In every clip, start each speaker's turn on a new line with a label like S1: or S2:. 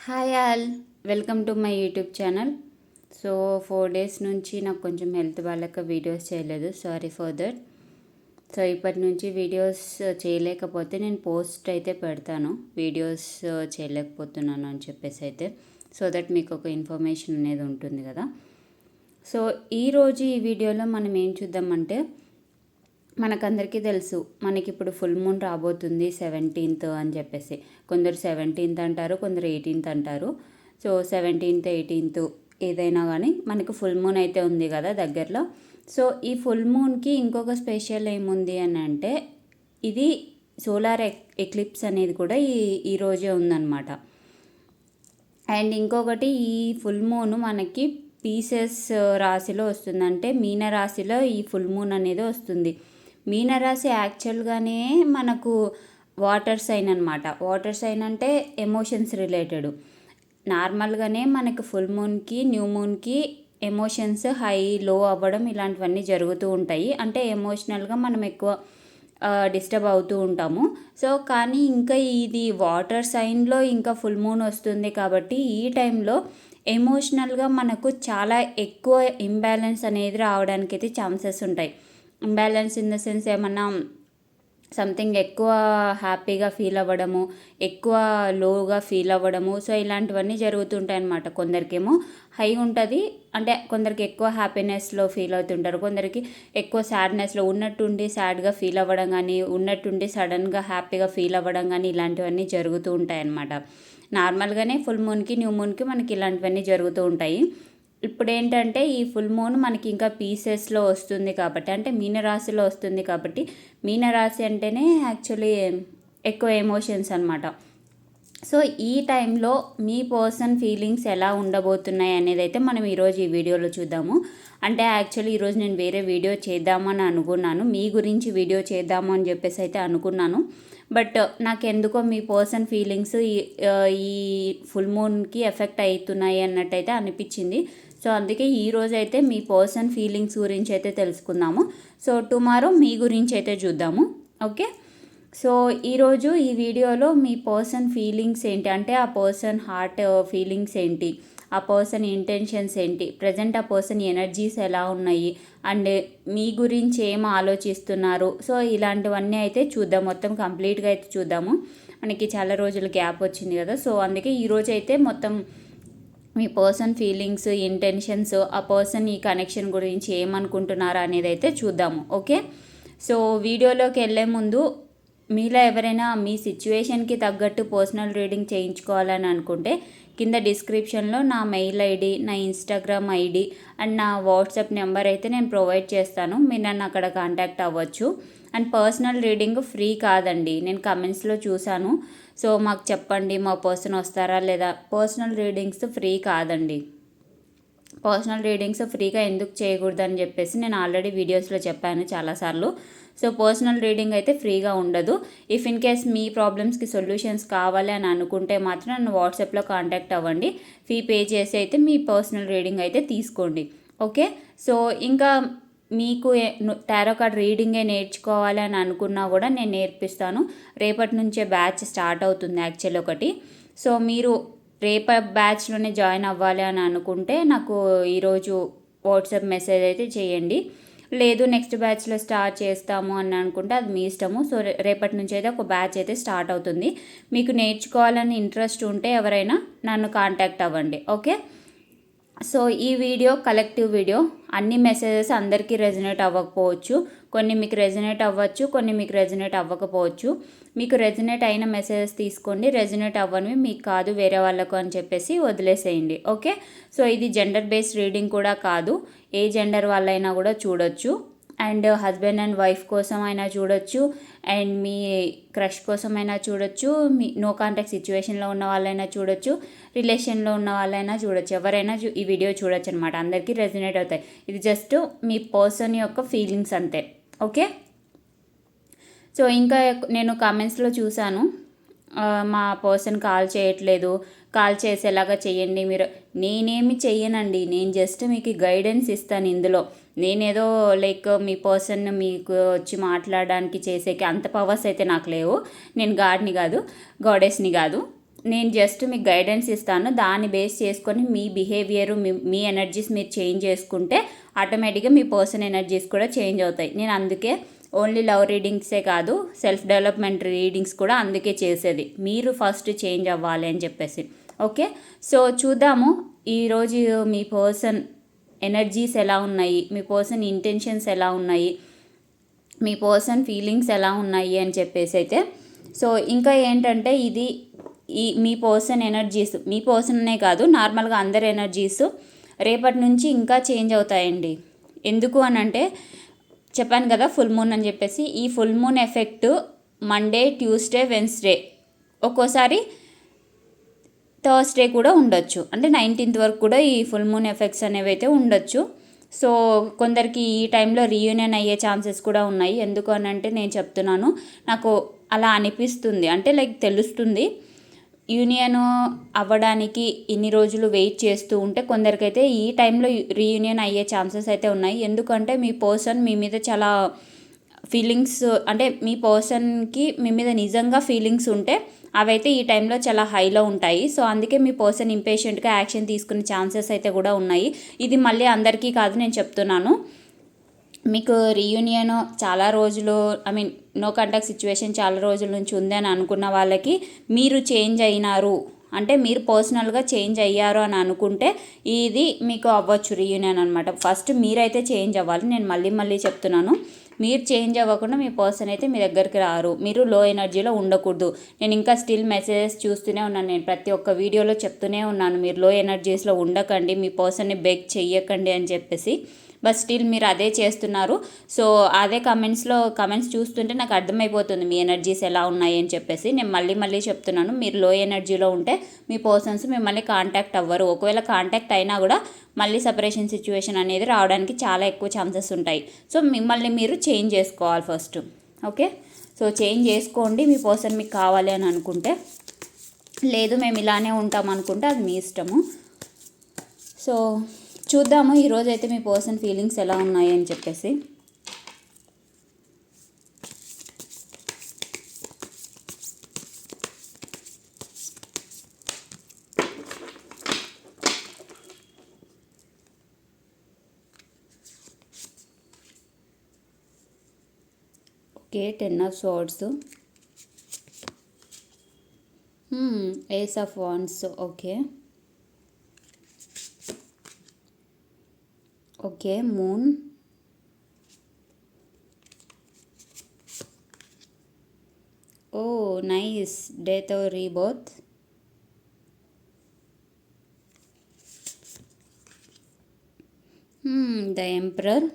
S1: Hi all, welcome to my YouTube channel. So 4 days నుంచి నాకు కొంచెం హెల్త్ బాగాలేక వీడియోస్ చేయలేదు, సారీ ఫర్ దట్. సో ఇప్పటి నుంచి వీడియోస్ చేయలేకపోతే నేను పోస్ట్ అయితే పెడతాను, వీడియోస్ చేయలేకపోతున్నాను అని చెప్పేసి అయితే, సో దట్ మీకు ఒక ఇన్ఫర్మేషన్ అనేది ఉంటుంది కదా. సో ఈరోజు ఈ వీడియోలో మనం ఏం చూద్దామంటే, మనకందరికీ తెలుసు మనకి ఇప్పుడు ఫుల్ మూన్ రాబోతుంది 17th అని చెప్పేసి. కొందరు 17th అంటారు, కొందరు 18th అంటారు. సో 17th 18th ఏదైనా కానీ మనకు ఫుల్ మూన్ అయితే ఉంది కదా దగ్గరలో. సో ఈ ఫుల్ మూన్కి ఇంకొక స్పెషల్ ఏముంది అని అంటే, ఇది సోలార్ ఎక్లిప్స్ అనేది కూడా ఈరోజే ఉందన్నమాట. అండ్ ఇంకొకటి, ఈ ఫుల్ మూన్ మనకి పీసెస్ రాశిలో వస్తుంది, అంటే మీన రాశిలో ఈ ఫుల్ మూన్ అనేది వస్తుంది. మీనరాశి యాక్చువల్గానే మనకు వాటర్ సైన్ అనమాట. వాటర్ సైన్ అంటే ఎమోషన్స్ రిలేటెడ్. నార్మల్గానే మనకు ఫుల్ మూన్కి న్యూ మూన్కి ఎమోషన్స్ హై లో అవ్వడం ఇలాంటివన్నీ జరుగుతూ ఉంటాయి. అంటే ఎమోషనల్గా మనం ఎక్కువ డిస్టర్బ్ అవుతూ ఉంటాము. సో కానీ ఇంకా ఇది వాటర్ సైన్లో ఇంకా ఫుల్ మూన్ వస్తుంది కాబట్టి ఈ టైంలో ఎమోషనల్గా మనకు చాలా ఎక్కువ ఇంబ్యాలెన్స్ అనేది రావడానికి అయితే ఛాన్సెస్ ఉంటాయి. ఇంబ్యాలెన్స్ ఇన్ ద సెన్స్ ఏమన్నా సంథింగ్ ఎక్కువ హ్యాపీగా ఫీల్ అవ్వడము, ఎక్కువ లోగా ఫీల్ అవ్వడము, సో ఇలాంటివన్నీ జరుగుతుంటాయి అన్నమాట. కొందరికేమో హై ఉంటుంది, అంటే కొందరికి ఎక్కువ హ్యాపీనెస్లో ఫీల్ అవుతుంటారు, కొందరికి ఎక్కువ సాడ్నెస్లో ఉన్నట్టుండి సాడ్గా ఫీల్ అవ్వడం కానీ, ఉన్నట్టుండి సడన్గా హ్యాపీగా ఫీల్ అవ్వడం కానీ ఇలాంటివన్నీ జరుగుతూ ఉంటాయి అన్నమాట. నార్మల్గానే ఫుల్ మూన్కి న్యూ మూన్కి మనకి ఇలాంటివన్నీ జరుగుతూ ఉంటాయి. ఇప్పుడు ఏంటంటే ఈ ఫుల్ మూన్ మనకి ఇంకా పీసెస్లో వస్తుంది కాబట్టి, అంటే మీనరాశిలో వస్తుంది కాబట్టి, మీనరాశి అంటేనే యాక్చువల్లీ ఎక్కువ ఎమోషన్స్ అనమాట. సో ఈ టైంలో మీ పర్సన్ ఫీలింగ్స్ ఎలా ఉండబోతున్నాయి అనేది అయితే మనం ఈరోజు ఈ వీడియోలో చూద్దాము. అంటే యాక్చువల్లీ ఈరోజు నేను వేరే వీడియో చేద్దామని అనుకున్నాను, మీ గురించి వీడియో చేద్దాము అని చెప్పేసి అయితే అనుకున్నాను. బట్ నాకు ఎందుకో మీ పర్సన్ ఫీలింగ్స్ ఈ ఫుల్ మూన్కి ఎఫెక్ట్ అవుతున్నాయి అన్నట్టయితే అనిపించింది. సో అందుకే ఈరోజు అయితే మీ పర్సన్ ఫీలింగ్స్ గురించి అయితే తెలుసుకుందాము. సో టుమారో మీ గురించి అయితే చూద్దాము, ఓకే. సో ఈరోజు ఈ వీడియోలో మీ పర్సన్ ఫీలింగ్స్ ఏంటి, అంటే ఆ పర్సన్ హార్ట్ ఫీలింగ్స్ ఏంటి, ఆ పర్సన్ ఇంటెన్షన్స్ ఏంటి, ప్రజెంట్ ఆ పర్సన్ ఎనర్జీస్ ఎలా ఉన్నాయి, అండ్ మీ గురించి ఏం ఆలోచిస్తున్నారు, సో ఇలాంటివన్నీ అయితే చూద్దాం. మొత్తం కంప్లీట్గా అయితే చూద్దాము. మనకి చాలా రోజులు గ్యాప్ వచ్చింది కదా, సో అందుకే ఈరోజు అయితే మొత్తం మీ పర్సన్ ఫీలింగ్స్, ఇంటెన్షన్స్, ఆ పర్సన్ ఈ కనెక్షన్ గురించి ఏమనుకుంటున్నారా అనేది అయితే చూద్దాము, ఓకే. సో వీడియోలోకి వెళ్ళే ముందు మీలో ఎవరైనా మీ సిచ్యువేషన్కి తగ్గట్టు పర్సనల్ రీడింగ్ చేయించుకోవాలని అనుకుంటే కింద డిస్క్రిప్షన్లో నా మెయిల్ ఐడి, నా ఇన్స్టాగ్రామ్ ఐడి అండ్ నా వాట్సాప్ నెంబర్ అయితే నేను ప్రొవైడ్ చేస్తాను. మీరు నన్ను అక్కడ కాంటాక్ట్ అవ్వచ్చు. అండ్ పర్సనల్ రీడింగ్ ఫ్రీ కాదండి, నేను కమెంట్స్లో చూశాను. సో మాకు చెప్పండి, మా పర్సన్ వస్తారా లేదా. పర్సనల్ రీడింగ్స్ ఫ్రీ కాదండి. పర్సనల్ రీడింగ్స్ ఫ్రీగా ఎందుకు చేయకూడదు అని చెప్పేసి నేను ఆల్రెడీ వీడియోస్లో చెప్పాను చాలాసార్లు. సో పర్సనల్ రీడింగ్ అయితే ఫ్రీగా ఉండదు. ఇఫ్ ఇన్ కేస్ మీ ప్రాబ్లమ్స్కి సొల్యూషన్స్ కావాలి అని అనుకుంటే మాత్రం నన్ను వాట్సాప్లో కాంటాక్ట్ అవ్వండి. ఫీ పే చేసి అయితే మీ పర్సనల్ రీడింగ్ అయితే తీసుకోండి, ఓకే. సో ఇంకా మీకు టారో కార్డ్ రీడింగే నేర్చుకోవాలి అని అనుకున్నా కూడా నేను నేర్పిస్తాను. రేపటి నుంచే బ్యాచ్ స్టార్ట్ అవుతుంది యాక్చువల్లీ ఒకటి. సో మీరు రేపటి బ్యాచ్లోనే జాయిన్ అవ్వాలి అని అనుకుంటే నాకు ఈరోజు వాట్సాప్ మెసేజ్ అయితే చేయండి. లేదు నెక్స్ట్ బ్యాచ్లో స్టార్ట్ చేస్తాము అని అనుకుంటే అది మీ ఇష్టము. సో రేపటి నుంచి అయితే ఒక బ్యాచ్ అయితే స్టార్ట్ అవుతుంది. మీకు నేర్చుకోవాలని ఇంట్రెస్ట్ ఉంటే ఎవరైనా నన్ను కాంటాక్ట్ అవ్వండి, ఓకే. సో ఈ వీడియో కలెక్టివ్ వీడియో, అన్ని మెసేజెస్ అందరికీ రెజనేట్ అవ్వకపోవచ్చు, కొన్ని మీకు రెజనేట్ అవ్వచ్చు, కొన్ని మీకు రెజనేట్ అవ్వకపోవచ్చు. మీకు రెజనేట్ అయిన మెసేజెస్ తీసుకోండి, రెజనేట్ అవ్వనివి మీకు కాదు వేరే వాళ్ళకు అని చెప్పేసి వదిలేసేయండి, ఓకే. సో ఇది జెండర్ బేస్డ్ రీడింగ్ కూడా కాదు, ఏ జెండర్ వాళ్ళైనా కూడా చూడొచ్చు. అండ్ హస్బెండ్ అండ్ వైఫ్ కోసం అయినా చూడొచ్చు, అండ్ మీ క్రష్ కోసమైనా చూడొచ్చు, మీ నో కాంటాక్ట్ సిచ్యువేషన్లో ఉన్న వాళ్ళైనా చూడొచ్చు, రిలేషన్లో ఉన్న వాళ్ళైనా చూడొచ్చు, ఎవరైనా ఈ వీడియో చూడొచ్చు అనమాట. అందరికీ రెజనేట్ అవుతాయి. ఇది జస్ట్ మీ పర్సన్ యొక్క ఫీలింగ్స్ అంతే, ఓకే. సో ఇంకా నేను కామెంట్స్లో చూశాను, మా పర్సన్ కాల్ చేయట్లేదు, కాల్ చేసేలాగా చేయండి మీరు. నేనేమి చెయ్యనండి, నేను జస్ట్ మీకు గైడెన్స్ ఇస్తాను. ఇందులో నేనేదో లైక్ మీ పర్సన్ మీకు వచ్చి మాట్లాడడానికి చేసేకి అంత పవర్స్ అయితే నాకు లేవు. నేను గాడ్ని కాదు, గాడెస్ని కాదు, నేను జస్ట్ మీకు గైడెన్స్ ఇస్తాను. దాన్ని బేస్ చేసుకొని మీ బిహేవియర్, మీ ఎనర్జీస్ మీరు చేంజ్ చేసుకుంటే ఆటోమేటిక్గా మీ పర్సన్ ఎనర్జీస్ కూడా చేంజ్ అవుతాయి. నేను అందుకే ఓన్లీ లవ్ రీడింగ్సే కాదు, సెల్ఫ్ డెవలప్మెంట్ రీడింగ్స్ కూడా అందుకే చేసేది, మీరు ఫస్ట్ చేంజ్ అవ్వాలి అని చెప్పేసి. ఓకే, సో చూద్దాము ఈరోజు మీ పర్సన్ ఎనర్జీస్ ఎలా ఉన్నాయి, మీ పర్సన్ ఇంటెన్షన్స్ ఎలా ఉన్నాయి, మీ పర్సన్ ఫీలింగ్స్ ఎలా ఉన్నాయి అని చెప్పేసి అయితే. సో ఇంకా ఏంటంటే ఇది మీ పర్సన్ ఎనర్జీస్, మీ పర్సన్నే కాదు నార్మల్గా అందరి ఎనర్జీస్ రేపటి నుంచి ఇంకా చేంజ్ అవుతాయండి. ఎందుకు అని అంటే చెప్పాను కదా ఫుల్ మూన్ అని చెప్పేసి. ఈ full moon effect Monday, Tuesday, Wednesday, ఒక్కోసారి థర్స్డే కూడా ఉండొచ్చు. అంటే 19th వరకు కూడా ఈ ఫుల్ మూన్ ఎఫెక్ట్స్ అనేవి అయితే ఉండొచ్చు. సో కొందరికి ఈ టైంలో రీయూనియన్ అయ్యే ఛాన్సెస్ కూడా ఉన్నాయి. ఎందుకు అని అంటే నేను చెప్తున్నాను, నాకు అలా అనిపిస్తుంది, అంటే లైక్ తెలుస్తుంది. యూనియన్ అవ్వడానికి ఇన్ని రోజులు వెయిట్ చేస్తూ ఉంటే కొందరికైతే ఈ టైంలో రీయూనియన్ అయ్యే ఛాన్సెస్ అయితే ఉన్నాయి. ఎందుకంటే మీ పర్సన్ మీ మీద చాలా ఫీలింగ్స్, అంటే మీ పర్సన్కి మీ మీద నిజంగా ఫీలింగ్స్ ఉంటే అవైతే ఈ టైంలో చాలా హైలో ఉంటాయి. సో అందుకే మీ పర్సన్ ఇంపేషెంట్గా యాక్షన్ తీసుకునే ఛాన్సెస్ అయితే కూడా ఉన్నాయి. ఇది మళ్ళీ అందరికీ కాదు, నేను చెప్తున్నాను. మీకు రీయూనియన్ చాలా రోజులు, I mean no contact situation చాలా రోజుల నుంచి ఉంది అని అనుకున్న వాళ్ళకి మీరు చేంజ్ అయినారు అంటే, మీరు పర్సనల్గా చేంజ్ అయ్యారు అని అనుకుంటే ఇది మీకు అవ్వచ్చు రీయూనియన్ అనమాట. ఫస్ట్ మీరైతే చేంజ్ అవ్వాలి. నేను మళ్ళీ చెప్తున్నాను, మీరు చేంజ్ అవ్వకుండా మీ పర్సన్ అయితే మీ దగ్గరికి రారు. మీరు లో ఎనర్జీలో ఉండకూడదు. నేను ఇంకా స్టిల్ మెసేజెస్ చూస్తూనే ఉన్నాను, నేను ప్రతి ఒక్క వీడియోలో చెప్తూనే ఉన్నాను, మీరు లో ఎనర్జీస్లో ఉండకండి, మీ పర్సన్ని బెగ్ చెయ్యకండి అని చెప్పేసి. బట్ స్టిల్ మీరు అదే చేస్తున్నారు. సో అదే కమెంట్స్ చూస్తుంటే నాకు అర్థమైపోతుంది మీ ఎనర్జీస్ ఎలా ఉన్నాయి అని చెప్పేసి. నేను మళ్ళీ చెప్తున్నాను, మీరు లో ఎనర్జీలో ఉంటే మీ పర్సన్స్ మిమ్మల్ని కాంటాక్ట్ అవ్వరు. ఒకవేళ కాంటాక్ట్ అయినా కూడా మళ్ళీ సపరేషన్ సిచ్యువేషన్ అనేది రావడానికి చాలా ఎక్కువ ఛాన్సెస్ ఉంటాయి. సో మిమ్మల్ని మీరు చేంజ్ చేసుకోవాలి ఫస్ట్. ఓకే, సో చేంజ్ చేసుకోండి మీ పర్సన్ మీకు కావాలి అని అనుకుంటే. లేదు మేము ఇలానే ఉంటాం అనుకుంటే అది మీ ఇష్టము. సో చూద్దాము ఈరోజైతే మీ పర్సన్ ఫీలింగ్స్ ఎలా ఉన్నాయి అని చెప్పేసి. Okay, 10 of Swords, Ace of Wands. Okay, moon, oh nice, death or rebirth, the emperor.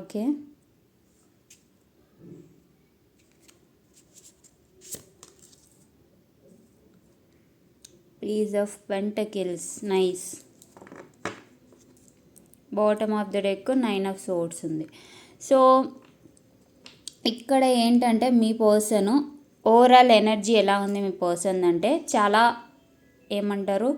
S1: Okay, Page of Pentacles, nice. Bottom of the deck 9 of Swords ఉంది. సో ఇక్కడ ఏంటంటే మీ పర్సన్ ఓవరాల్ ఎనర్జీ ఎలా ఉంది మీ person అంటే, చాలా ఏమంటారు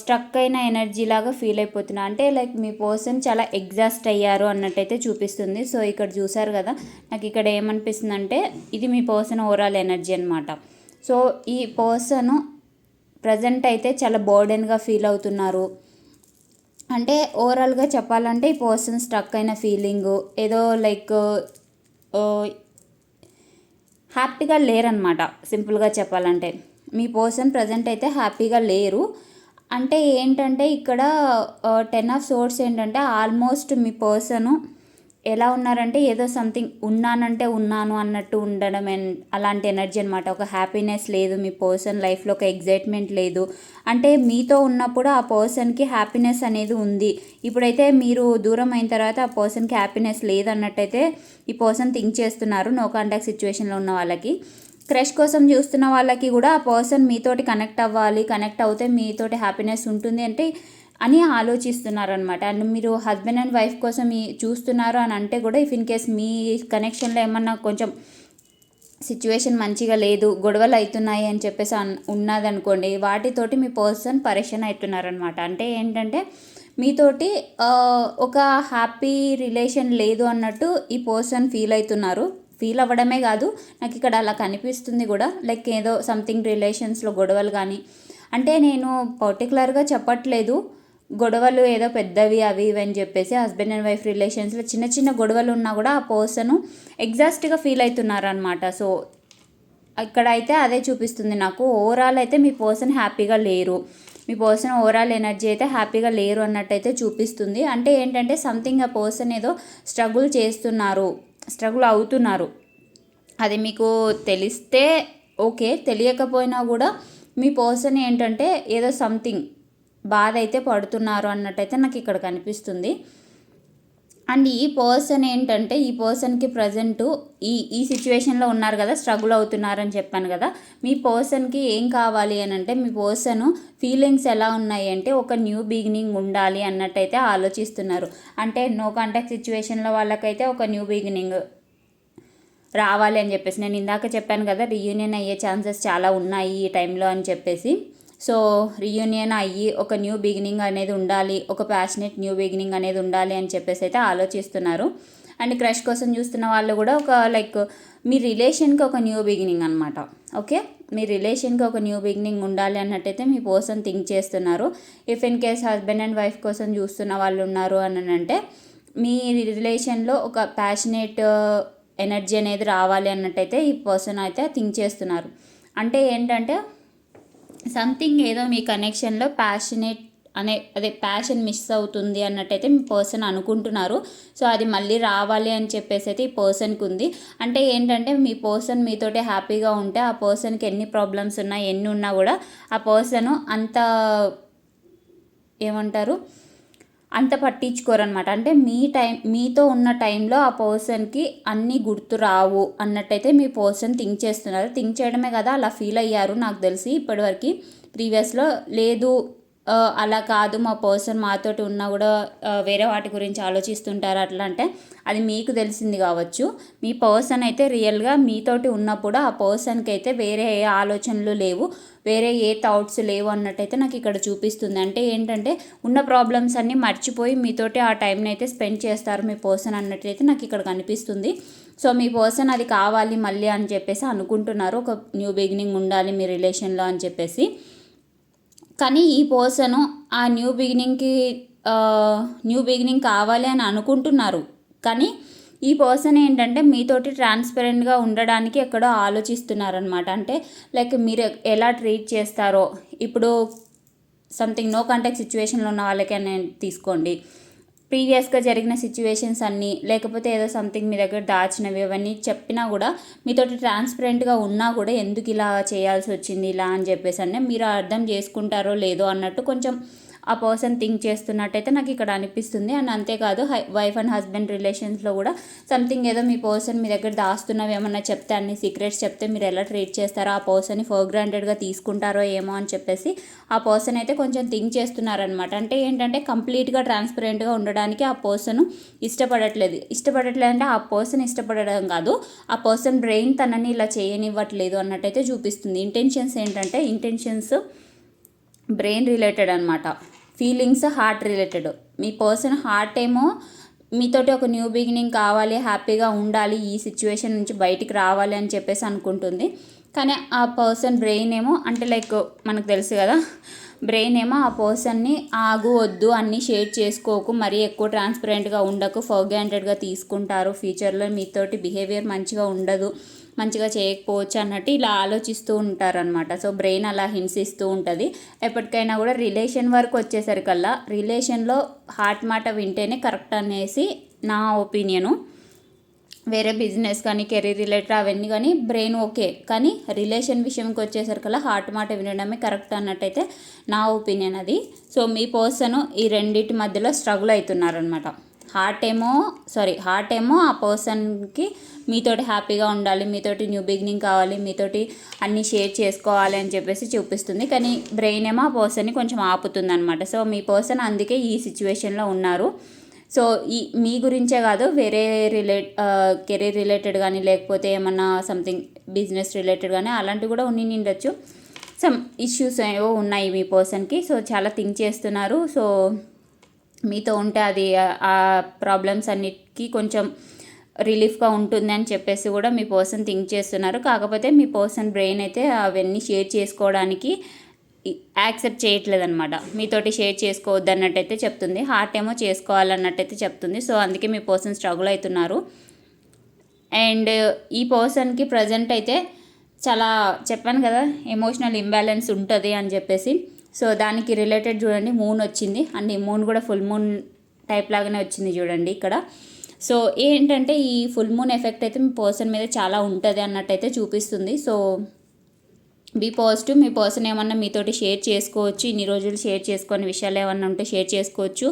S1: struck అయిన energy లాగా ఫీల్ అయిపోతున్నా. అంటే లైక్ మీ పర్సన్ చాలా ఎగ్జాస్ట్ అయ్యారు అన్నట్టయితే చూపిస్తుంది. సో ఇక్కడ చూసారు కదా, నాకు ఇక్కడ ఏమనిపిస్తుంది అంటే ఇది మీ పర్సన్ ఓవరాల్ ఎనర్జీ అనమాట. సో ఈ పర్సన్ ప్రజెంట్ అయితే చాలా బర్డెన్గా ఫీల్ అవుతున్నారు. అంటే ఓవరాల్గా చెప్పాలంటే ఈ పర్సన్ స్ట్రక్ అయిన ఫీలింగు, ఏదో లైక్ హ్యాపీగా లేరనమాట. సింపుల్గా చెప్పాలంటే మీ పర్సన్ ప్రజెంట్ అయితే హ్యాపీగా లేరు. అంటే ఏంటంటే ఇక్కడ 10 of Swords ఏంటంటే ఆల్మోస్ట్ మీ పర్సను ఎలా ఉన్నారంటే ఏదో సంథింగ్ ఉన్నానంటే ఉన్నాను అన్నట్టు ఉండడం, అలాంటి ఎనర్జీ అనమాట. ఒక హ్యాపీనెస్ లేదు మీ పర్సన్ లైఫ్లో, ఒక ఎగ్జైట్మెంట్ లేదు. అంటే మీతో ఉన్నప్పుడు ఆ పర్సన్కి హ్యాపీనెస్ అనేది ఉంది. ఇప్పుడైతే మీరు దూరం అయిన తర్వాత ఆ పర్సన్కి హ్యాపీనెస్ లేదన్నట్టయితే ఈ పర్సన్ థింక్ చేస్తున్నారు. నో కాంటాక్ట్ సిచ్యువేషన్లో ఉన్న వాళ్ళకి, క్రష్ కోసం చూస్తున్న వాళ్ళకి కూడా ఆ పర్సన్ మీతోటి కనెక్ట్ అవ్వాలి, కనెక్ట్ అవుతే మీతోటి హ్యాపీనెస్ ఉంటుంది అంటే అని ఆలోచిస్తున్నారనమాట. అండ్ మీరు హస్బెండ్ అండ్ వైఫ్ కోసం చూస్తున్నారు అని అంటే కూడా, ఇఫ్ ఇన్ కేస్ మీ కనెక్షన్లో ఏమన్నా కొంచెం సిచ్యువేషన్ మంచిగా లేదు, గొడవలు అవుతున్నాయి అని చెప్పేసి ఉన్నదనుకోండి, వాటితోటి మీ పర్సన్ పరేషాన్ అవుతున్నారనమాట. అంటే ఏంటంటే మీతోటి ఒక హ్యాపీ రిలేషన్ లేదు అన్నట్టు ఈ పర్సన్ ఫీల్ అవుతున్నారు. ఫీల్ అవ్వడమే కాదు, నాకు ఇక్కడ అలా కనిపిస్తుంది కూడా. లైక్ ఏదో సంథింగ్ రిలేషన్స్లో గొడవలు కానీ, అంటే నేను పర్టికులర్గా చెప్పట్లేదు గొడవలు ఏదో పెద్దవి అవి ఇవి అని చెప్పేసి. హస్బెండ్ అండ్ వైఫ్ రిలేషన్స్లో చిన్న చిన్న గొడవలు ఉన్నా కూడా ఆ పర్సన్ ఎగ్జాస్ట్గా ఫీల్ అవుతున్నారనమాట. సో ఇక్కడ అయితే అదే చూపిస్తుంది నాకు. ఓవరాల్ అయితే మీ పర్సన్ హ్యాపీగా లేరు, మీ పర్సన్ ఓవరాల్ ఎనర్జీ అయితే హ్యాపీగా లేరు అన్నట్టయితే చూపిస్తుంది. అంటే ఏంటంటే సంథింగ్ ఆ పర్సన్ ఏదో స్ట్రగుల్ అవుతున్నారు. అది మీకు తెలిస్తే ఓకే, తెలియకపోయినా కూడా మీ పర్సన్ ఏంటంటే ఏదో సంథింగ్ బాధ అయితే పడుతున్నారు అన్నట్టయితే నాకు ఇక్కడ కనిపిస్తుంది. అండ్ ఈ పర్సన్ ఏంటంటే ఈ పర్సన్కి ప్రజెంటు ఈ సిచ్యువేషన్లో ఉన్నారు కదా, స్ట్రగుల్ అవుతున్నారని చెప్పాను కదా. మీ పర్సన్కి ఏం కావాలి అని అంటే, మీ పర్సన్ ఫీలింగ్స్ ఎలా ఉన్నాయి అంటే ఒక న్యూ బిగినింగ్ ఉండాలి అన్నట్టయితే ఆలోచిస్తున్నారు. అంటే నో కాంటాక్ట్ సిచ్యువేషన్లో వాళ్ళకైతే ఒక న్యూ బిగినింగ్ రావాలి అని చెప్పేసి. నేను ఇందాక చెప్పాను కదా, రీయూనియన్ అయ్యే ఛాన్సెస్ చాలా ఉన్నాయి ఈ టైంలో అని చెప్పేసి. సో రీయూనియన్ అయ్యి ఒక న్యూ బిగినింగ్ అనేది ఉండాలి, ఒక ప్యాషనేట్ న్యూ బిగినింగ్ అనేది ఉండాలి అని చెప్పేసి అయితే ఆలోచిస్తున్నారు. అండ్ క్రష్ కోసం చూస్తున్న వాళ్ళు కూడా ఒక లైక్ మీ రిలేషన్కి ఒక న్యూ బిగినింగ్ అనమాట. ఓకే, మీ రిలేషన్కి ఒక న్యూ బిగినింగ్ ఉండాలి అన్నట్టయితే మీ పర్సన్ థింక్ చేస్తున్నారు. If in case husband and wife కోసం చూస్తున్న వాళ్ళు ఉన్నారు అని అంటే, మీ రిలేషన్లో ఒక ప్యాషనేట్ ఎనర్జీ అనేది రావాలి అన్నట్టయితే ఈ పర్సన్ అయితే థింక్ చేస్తున్నారు. అంటే ఏంటంటే సంథింగ్ ఏదో మీ కనెక్షన్లో ప్యాషన్ మిస్ అవుతుంది అన్నట్టయితే మీ పర్సన్ అనుకుంటున్నారు. సో అది మళ్ళీ రావాలి అని చెప్పేసి అయితే ఈ పర్సన్కి ఉంది. అంటే ఏంటంటే మీ పర్సన్ మీతోటి హ్యాపీగా ఉంటే ఆ పర్సన్కి ఎన్ని ప్రాబ్లమ్స్ ఉన్నా ఎన్ని ఉన్నా కూడా ఆ పర్సన్ అంత పట్టించుకోరనమాట. అంటే మీతో ఉన్న టైంలో ఆ పర్సన్కి అన్నీ గుర్తు రావు అన్నట్టయితే మీ పర్సన్ థింక్ చేస్తున్నారు. థింక్ చేయడమే కదా, అలా ఫీల్ అయ్యారు నాకు తెలిసి ఇప్పటివరకు. ప్రీవియస్లో లేదు అలా కాదు, మా పర్సన్ మాతోటి ఉన్నా కూడా వేరే వాటి గురించి ఆలోచిస్తుంటారు అట్లా అంటే అది మీకు తెలిసింది కావచ్చు. మీ పర్సన్ అయితే రియల్గా మీతోటి ఉన్నప్పుడు ఆ పర్సన్కి అయితే వేరే ఏ ఆలోచనలు లేవు, వేరే ఏ థాట్స్ లేవు అన్నట్టయితే నాకు ఇక్కడ చూపిస్తుంది. అంటే ఏంటంటే ఉన్న ప్రాబ్లమ్స్ అన్నీ మర్చిపోయి మీతోటి ఆ టైంని అయితే స్పెండ్ చేస్తారు మీ పర్సన్ అన్నట్టయితే నాకు ఇక్కడ కనిపిస్తుంది. సో మీ పర్సన్ అది కావాలి మళ్ళీ అని చెప్పేసి అనుకుంటున్నారు, ఒక న్యూ బిగినింగ్ ఉండాలి మీ రిలేషన్లో అని చెప్పేసి. కానీ ఈ పర్సను ఆ న్యూ బిగినింగ్ కావాలి అని అనుకుంటున్నారు. కానీ ఈ పర్సన్ ఏంటంటే మీతోటి ట్రాన్స్పరెంట్గా ఉండడానికి ఎక్కడో ఆలోచిస్తున్నారనమాట. అంటే లైక్ మీరు ఎలా ట్రీట్ చేస్తారో, ఇప్పుడు సంథింగ్ నో కాంటాక్ట్ సిచ్యువేషన్లో ఉన్న వాళ్ళకైనా తీసుకోండి, ప్రీవియస్గా జరిగిన సిచ్యువేషన్స్ అన్నీ, లేకపోతే ఏదో సంథింగ్ మీ దగ్గర దాచినవి అవన్నీ చెప్పినా కూడా మీతోటి ట్రాన్స్పరెంట్గా ఉన్నా కూడా ఎందుకు ఇలా చేయాల్సి వచ్చింది ఇలా అని చెప్పేసి అంటే మీరు అర్థం చేసుకుంటారో లేదో అన్నట్టు కొంచెం ఆ పర్సన్ థింక్ చేస్తున్నట్టయితే నాకు ఇక్కడ అనిపిస్తుంది. అండ్ అంతేకాదు వైఫ్ అండ్ హస్బెండ్ రిలేషన్స్లో కూడా సంథింగ్ ఏదో మీ పర్సన్ మీ దగ్గర దాస్తున్నవి ఏమన్నా చెప్తే, అన్ని సీక్రెట్స్ చెప్తే మీరు ఎలా ట్రీట్ చేస్తారో, ఆ పర్సన్ని ఫర్ గ్రాంటెడ్గా తీసుకుంటారో ఏమో అని చెప్పేసి ఆ పర్సన్ అయితే కొంచెం థింక్ చేస్తున్నారనమాట. అంటే ఏంటంటే కంప్లీట్గా ట్రాన్స్పరెంట్గా ఉండడానికి ఆ పర్సన్ ఇష్టపడట్లేదు అంటే ఆ పర్సన్ ఇష్టపడడం కాదు, ఆ పర్సన్ బ్రెయిన్ తనని ఇలా చేయనివ్వట్లేదు అన్నట్టయితే చూపిస్తుంది. ఇంటెన్షన్స్ బ్రెయిన్ రిలేటెడ్ అనమాట, ఫీలింగ్స్ హార్ట్ రిలేటెడ్. మీ పర్సన్ హార్ట్ ఏమో మీతోటి ఒక న్యూ బిగినింగ్ కావాలి, హ్యాపీగా ఉండాలి, ఈ సిచ్యువేషన్ నుంచి బయటికి రావాలి అని చెప్పేసి అనుకుంటుంది. కానీ ఆ పర్సన్ బ్రెయిన్ ఏమో అంటే లైక్ మనకు తెలుసు కదా, బ్రెయిన్ ఏమో ఆ పర్సన్ని ఆగు వద్దు అన్నీ షేర్ చేసుకోకు, మరీ ఎక్కువ ట్రాన్స్పరెంట్గా ఉండకు, ఫర్ గ్రాంటెడ్గా తీసుకుంటారు, ఫ్యూచర్లో మీతోటి బిహేవియర్ మంచిగా ఉండదు, మంచిగా చేయకపోవచ్చు అన్నట్టు ఇలా ఆలోచిస్తూ ఉంటారనమాట. సో బ్రెయిన్ అలా హింసిస్తూ ఉంటుంది. ఎప్పటికైనా కూడా రిలేషన్ వరకు వచ్చేసరికల్లా రిలేషన్లో హార్ట్ మాట వింటేనే కరెక్ట్ అనేసి నా ఒపీనియను. వేరే బిజినెస్ కానీ కెరీర్ రిలేటెడ్ అవన్నీ కానీ బ్రెయిన్ ఓకే, కానీ రిలేషన్ విషయంకి వచ్చేసరికల్లా హార్ట్ మాట వినడమే కరెక్ట్ అన్నట్టయితే నా ఒపీనియన్ అది. సో మీ పర్సన్ ఈ రెండింటి మధ్యలో స్ట్రగుల్ అవుతున్నారనమాట. హార్ట్ ఏమో ఆ పర్సన్కి మీతోటి హ్యాపీగా ఉండాలి, మీతోటి న్యూ బిగినింగ్ కావాలి, మీతోటి అన్నీ షేర్ చేసుకోవాలి అని చెప్పేసి చూపిస్తుంది. కానీ బ్రెయిన్ ఏమో ఆ పర్సన్ని కొంచెం ఆపుతుంది అనమాట. సో మీ పర్సన్ అందుకే ఈ సిచ్యువేషన్లో ఉన్నారు. సో మీ గురించే కాదు, వేరే కెరీర్ రిలేటెడ్ కానీ లేకపోతే ఏమన్నా సంథింగ్ బిజినెస్ రిలేటెడ్ కానీ అలాంటివి కూడా ఉండొచ్చు. సమ్ ఇష్యూస్ ఏవో ఉన్నాయి మీ పర్సన్కి. సో చాలా థింక్ చేస్తున్నారు. సో మీతో ఉంటే అది ఆ ప్రాబ్లమ్స్ అన్నిటికీ కొంచెం రిలీఫ్గా ఉంటుంది అని చెప్పేసి కూడా మీ పర్సన్ థింక్ చేస్తున్నారు. కాకపోతే మీ పర్సన్ బ్రెయిన్ అయితే అవన్నీ షేర్ చేసుకోవడానికి యాక్సెప్ట్ చేయట్లేదు అనమాట. మీతోటి షేర్ చేసుకోవద్దు అన్నట్టయితే చెప్తుంది. హార్ట్ ఏమో చేసుకోవాలన్నట్టయితే చెప్తుంది. సో అందుకే మీ పర్సన్ స్ట్రగుల్ అవుతున్నారు. అండ్ ఈ పర్సన్కి ప్రజెంట్ అయితే చాలా చెప్పాను కదా ఎమోషనల్ ఇంబ్యాలెన్స్ ఉంటుంది అని చెప్పేసి. సో దానికి రిలేటెడ్ చూడండి మూన్ వచ్చింది. అండ్ ఈ మూన్ కూడా ఫుల్ మూన్ టైప్ లాగానే వచ్చింది చూడండి ఇక్కడ. సో ఏంటంటే ఈ ఫుల్ మూన్ ఎఫెక్ట్ అయితే మీ పర్సన్ మీద చాలా ఉంటుంది అన్నట్టయితే చూపిస్తుంది. So be positive. మీ పర్సన్ ఏమన్నా మీతోటి షేర్ చేసుకోవచ్చు. ఇన్ని రోజులు షేర్ చేసుకొని విషయాలు ఏమన్నా ఉంటే షేర్ చేసుకోవచ్చు.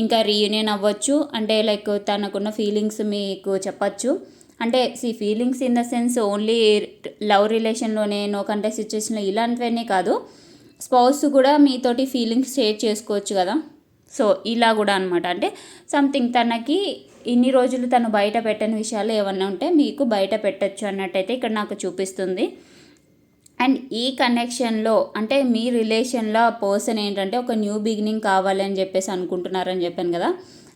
S1: ఇంకా రీయూనియన్ అవ్వచ్చు. అంటే లైక్ తనకున్న ఫీలింగ్స్ మీకు చెప్పచ్చు. అంటే feelings in the sense only love రిలేషన్లోనే, నో కాంటాక్ట్ సిచ్యువేషన్లో ఇలాంటివన్నీ కాదు. స్పౌస్ కూడా మీతోటి ఫీలింగ్స్ షేర్ చేసుకోవచ్చు కదా. సో ఇలా కూడా అనమాట. అంటే సంథింగ్ తనకి ఇన్ని రోజులు తను బయట పెట్టని విషయాలు ఏమన్నా ఉంటే మీకు బయట పెట్టచ్చు అన్నట్టయితే ఇక్కడ నాకు చూపిస్తుంది. అండ్ ఈ కనెక్షన్లో అంటే మీ రిలేషన్లో ఆ పర్సన్ ఏంటంటే ఒక న్యూ బిగినింగ్ కావాలని చెప్పేసి అనుకుంటున్నారని చెప్పాను కదా,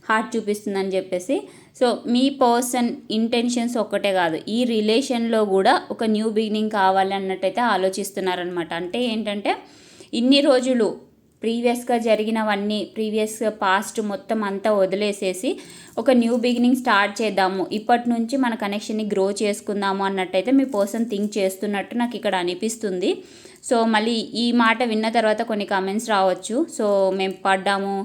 S1: హార్ట్ చూపిస్తుందని చెప్పేసి. సో మీ పర్సన్ ఇంటెన్షన్స్ ఒక్కటే కాదు, ఈ రిలేషన్లో కూడా ఒక న్యూ బిగినింగ్ కావాలి అన్నట్టయితే ఆలోచిస్తున్నారనమాట. అంటే ఏంటంటే ఇన్ని రోజులు ప్రీవియస్గా జరిగినవన్నీ, ప్రీవియస్ పాస్ట్ మొత్తం అంతా వదిలేసేసి ఒక న్యూ బిగినింగ్ స్టార్ట్ చేద్దాము, ఇప్పటి నుంచి మన కనెక్షన్ని గ్రో చేసుకుందాము అన్నట్టయితే మీ పర్సన్ థింక్ చేస్తున్నట్టు నాకు ఇక్కడ అనిపిస్తుంది. సో మళ్ళీ ఈ మాట విన్న తర్వాత కొన్ని కామెంట్స్ రావచ్చు. సో మేము పడ్డాము,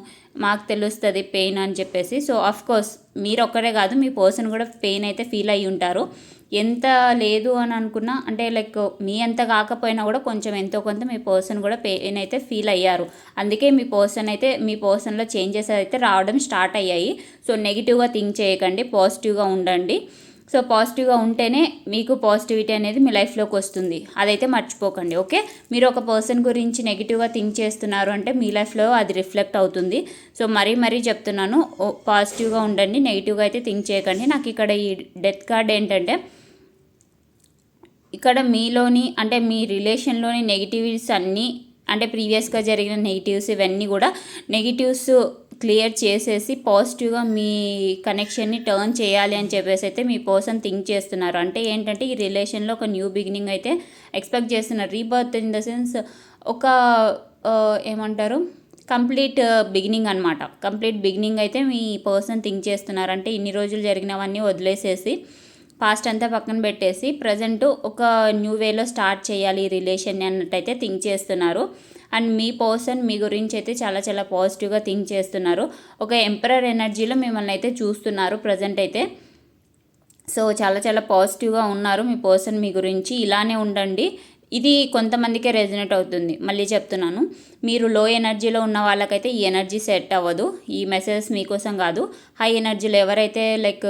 S1: మాకు తెలుస్తుంది పెయిన్ అని చెప్పేసి. సో అఫ్కోర్స్ మీరు ఒక్కరే కాదు, మీ పర్సన్ కూడా పెయిన్ అయితే ఫీల్ అయ్యి ఉంటారు. ఎంత లేదు అని అనుకున్నా, అంటే లైక్ మీ అంత కాకపోయినా కూడా కొంచెం ఎంతో కొంత మీ పర్సన్ కూడా పెయిన్ అయితే ఫీల్ అయ్యారు. అందుకే మీ పర్సన్లో చేంజెస్ అయితే రావడం స్టార్ట్ అయ్యాయి. సో నెగిటివ్గా థింక్ చేయకండి, పాజిటివ్గా ఉండండి. సో పాజిటివ్గా ఉంటేనే మీకు పాజిటివిటీ అనేది మీ లైఫ్లోకి వస్తుంది, అదైతే మర్చిపోకండి. ఓకే, మీరు ఒక పర్సన్ గురించి నెగిటివ్గా థింక్ చేస్తున్నారు అంటే మీ లైఫ్లో అది రిఫ్లెక్ట్ అవుతుంది. సో మరీ చెప్తున్నాను, పాజిటివ్గా ఉండండి, నెగిటివ్గా అయితే థింక్ చేయకండి. నాకు ఇక్కడ ఈ డెత్ కార్డ్ ఏంటంటే ఇక్కడ మీలోని అంటే మీ రిలేషన్లోని నెగిటివ్స్ అన్నీ, అంటే ప్రీవియస్గా జరిగిన నెగిటివ్స్ ఇవన్నీ కూడా నెగిటివ్స్ క్లియర్ చేసేసి పాజిటివ్గా మీ కనెక్షన్ని టర్న్ చేయాలి అని చెప్పేసి అయితే మీ పర్సన్ థింక్ చేస్తున్నారు. అంటే ఏంటంటే ఈ రిలేషన్లో ఒక న్యూ బిగినింగ్ అయితే ఎక్స్పెక్ట్ చేస్తున్నారు. రీబర్త్ ఇన్ ద సెన్స్ ఒక ఏమంటారు కంప్లీట్ బిగినింగ్ అనమాట. కంప్లీట్ బిగినింగ్ అయితే మీ పర్సన్ థింక్ చేస్తున్నారు. అంటే ఇన్ని రోజులు జరిగినవన్నీ వదిలేసేసి పాస్ట్ అంతా పక్కన పెట్టేసి ప్రజెంట్ ఒక న్యూ వేలో స్టార్ట్ చేయాలి ఈ రిలేషన్ని అన్నట్టయితే థింక్ చేస్తున్నారు. అండ్ మీ పర్సన్ మీ గురించి అయితే చాలా చాలా పాజిటివ్గా థింక్ చేస్తున్నారు. ఒక ఎంపరర్ ఎనర్జీలో మిమ్మల్ని అయితే చూస్తున్నారు ప్రజెంట్ అయితే. సో చాలా చాలా పాజిటివ్గా ఉన్నారు మీ పర్సన్ మీ గురించి. ఇలానే ఉండండి. ఇది కొంతమందికే రెజనేట్ అవుతుంది. మళ్ళీ చెప్తున్నాను, మీరు లో ఎనర్జీలో ఉన్న వాళ్ళకైతే ఈ ఎనర్జీ సెట్ అవ్వదు. ఈ మెసేజెస్ మీకోసం కాదు. హై ఎనర్జీలో ఎవరైతే లైక్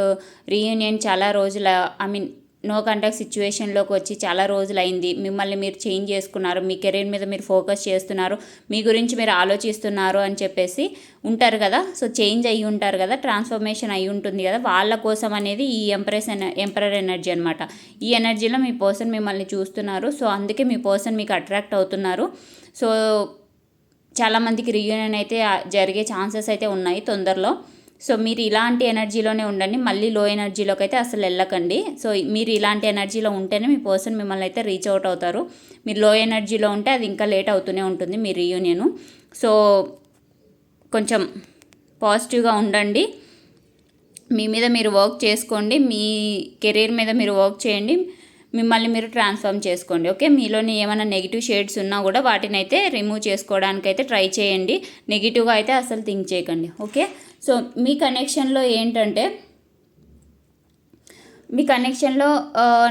S1: రీయూనియన్ చాలా రోజుల నో కాంటాక్ట్ సిచ్యువేషన్లోకి వచ్చి చాలా రోజులు అయింది, మిమ్మల్ని మీరు చేంజ్ చేసుకున్నారు, మీ కెరీర్ మీద మీరు ఫోకస్ చేస్తున్నారు, మీ గురించి మీరు ఆలోచిస్తున్నారు అని చెప్పేసి ఉంటారు కదా. సో చేంజ్ అయ్యి ఉంటారు కదా, ట్రాన్స్ఫర్మేషన్ అయ్యి ఉంటుంది కదా, వాళ్ళ కోసం అనేది ఈ ఎంపరర్ ఎనర్జీ అనమాట. ఈ ఎనర్జీలో మీ పర్సన్ మిమ్మల్ని చూస్తున్నారు. సో అందుకే మీ పర్సన్ మీకు అట్రాక్ట్ అవుతున్నారు. సో చాలామందికి రీయూనియన్ అయితే జరిగే ఛాన్సెస్ అయితే ఉన్నాయి తొందరలో. సో మీరు ఇలాంటి ఎనర్జీలోనే ఉండండి, మళ్ళీ లో ఎనర్జీలోకి అయితే అసలు వెళ్ళకండి. సో మీరు ఇలాంటి ఎనర్జీలో ఉంటేనే మీ పర్సన్ మిమ్మల్ని అయితే రీచ్ అవుట్ అవుతారు. మీరు లో ఎనర్జీలో ఉంటే అది ఇంకా లేట్ అవుతూనే ఉంటుంది మీ రీయూనియన్. సో కొంచెం పాజిటివ్గా ఉండండి, మీ మీద మీరు వర్క్ చేసుకోండి, మీ కెరీర్ మీద మీరు వర్క్ చేయండి, మిమ్మల్ని మీరు ట్రాన్స్ఫార్మ్ చేసుకోండి. ఓకే, మీలోని ఏమైనా నెగిటివ్ షేడ్స్ ఉన్నా కూడా వాటిని అయితే రిమూవ్ చేసుకోవడానికైతే ట్రై చేయండి. నెగిటివ్గా అయితే అసలు థింక్ చేయకండి. ఓకే, సో మీ కనెక్షన్లో ఏంటంటే మీ కనెక్షన్లో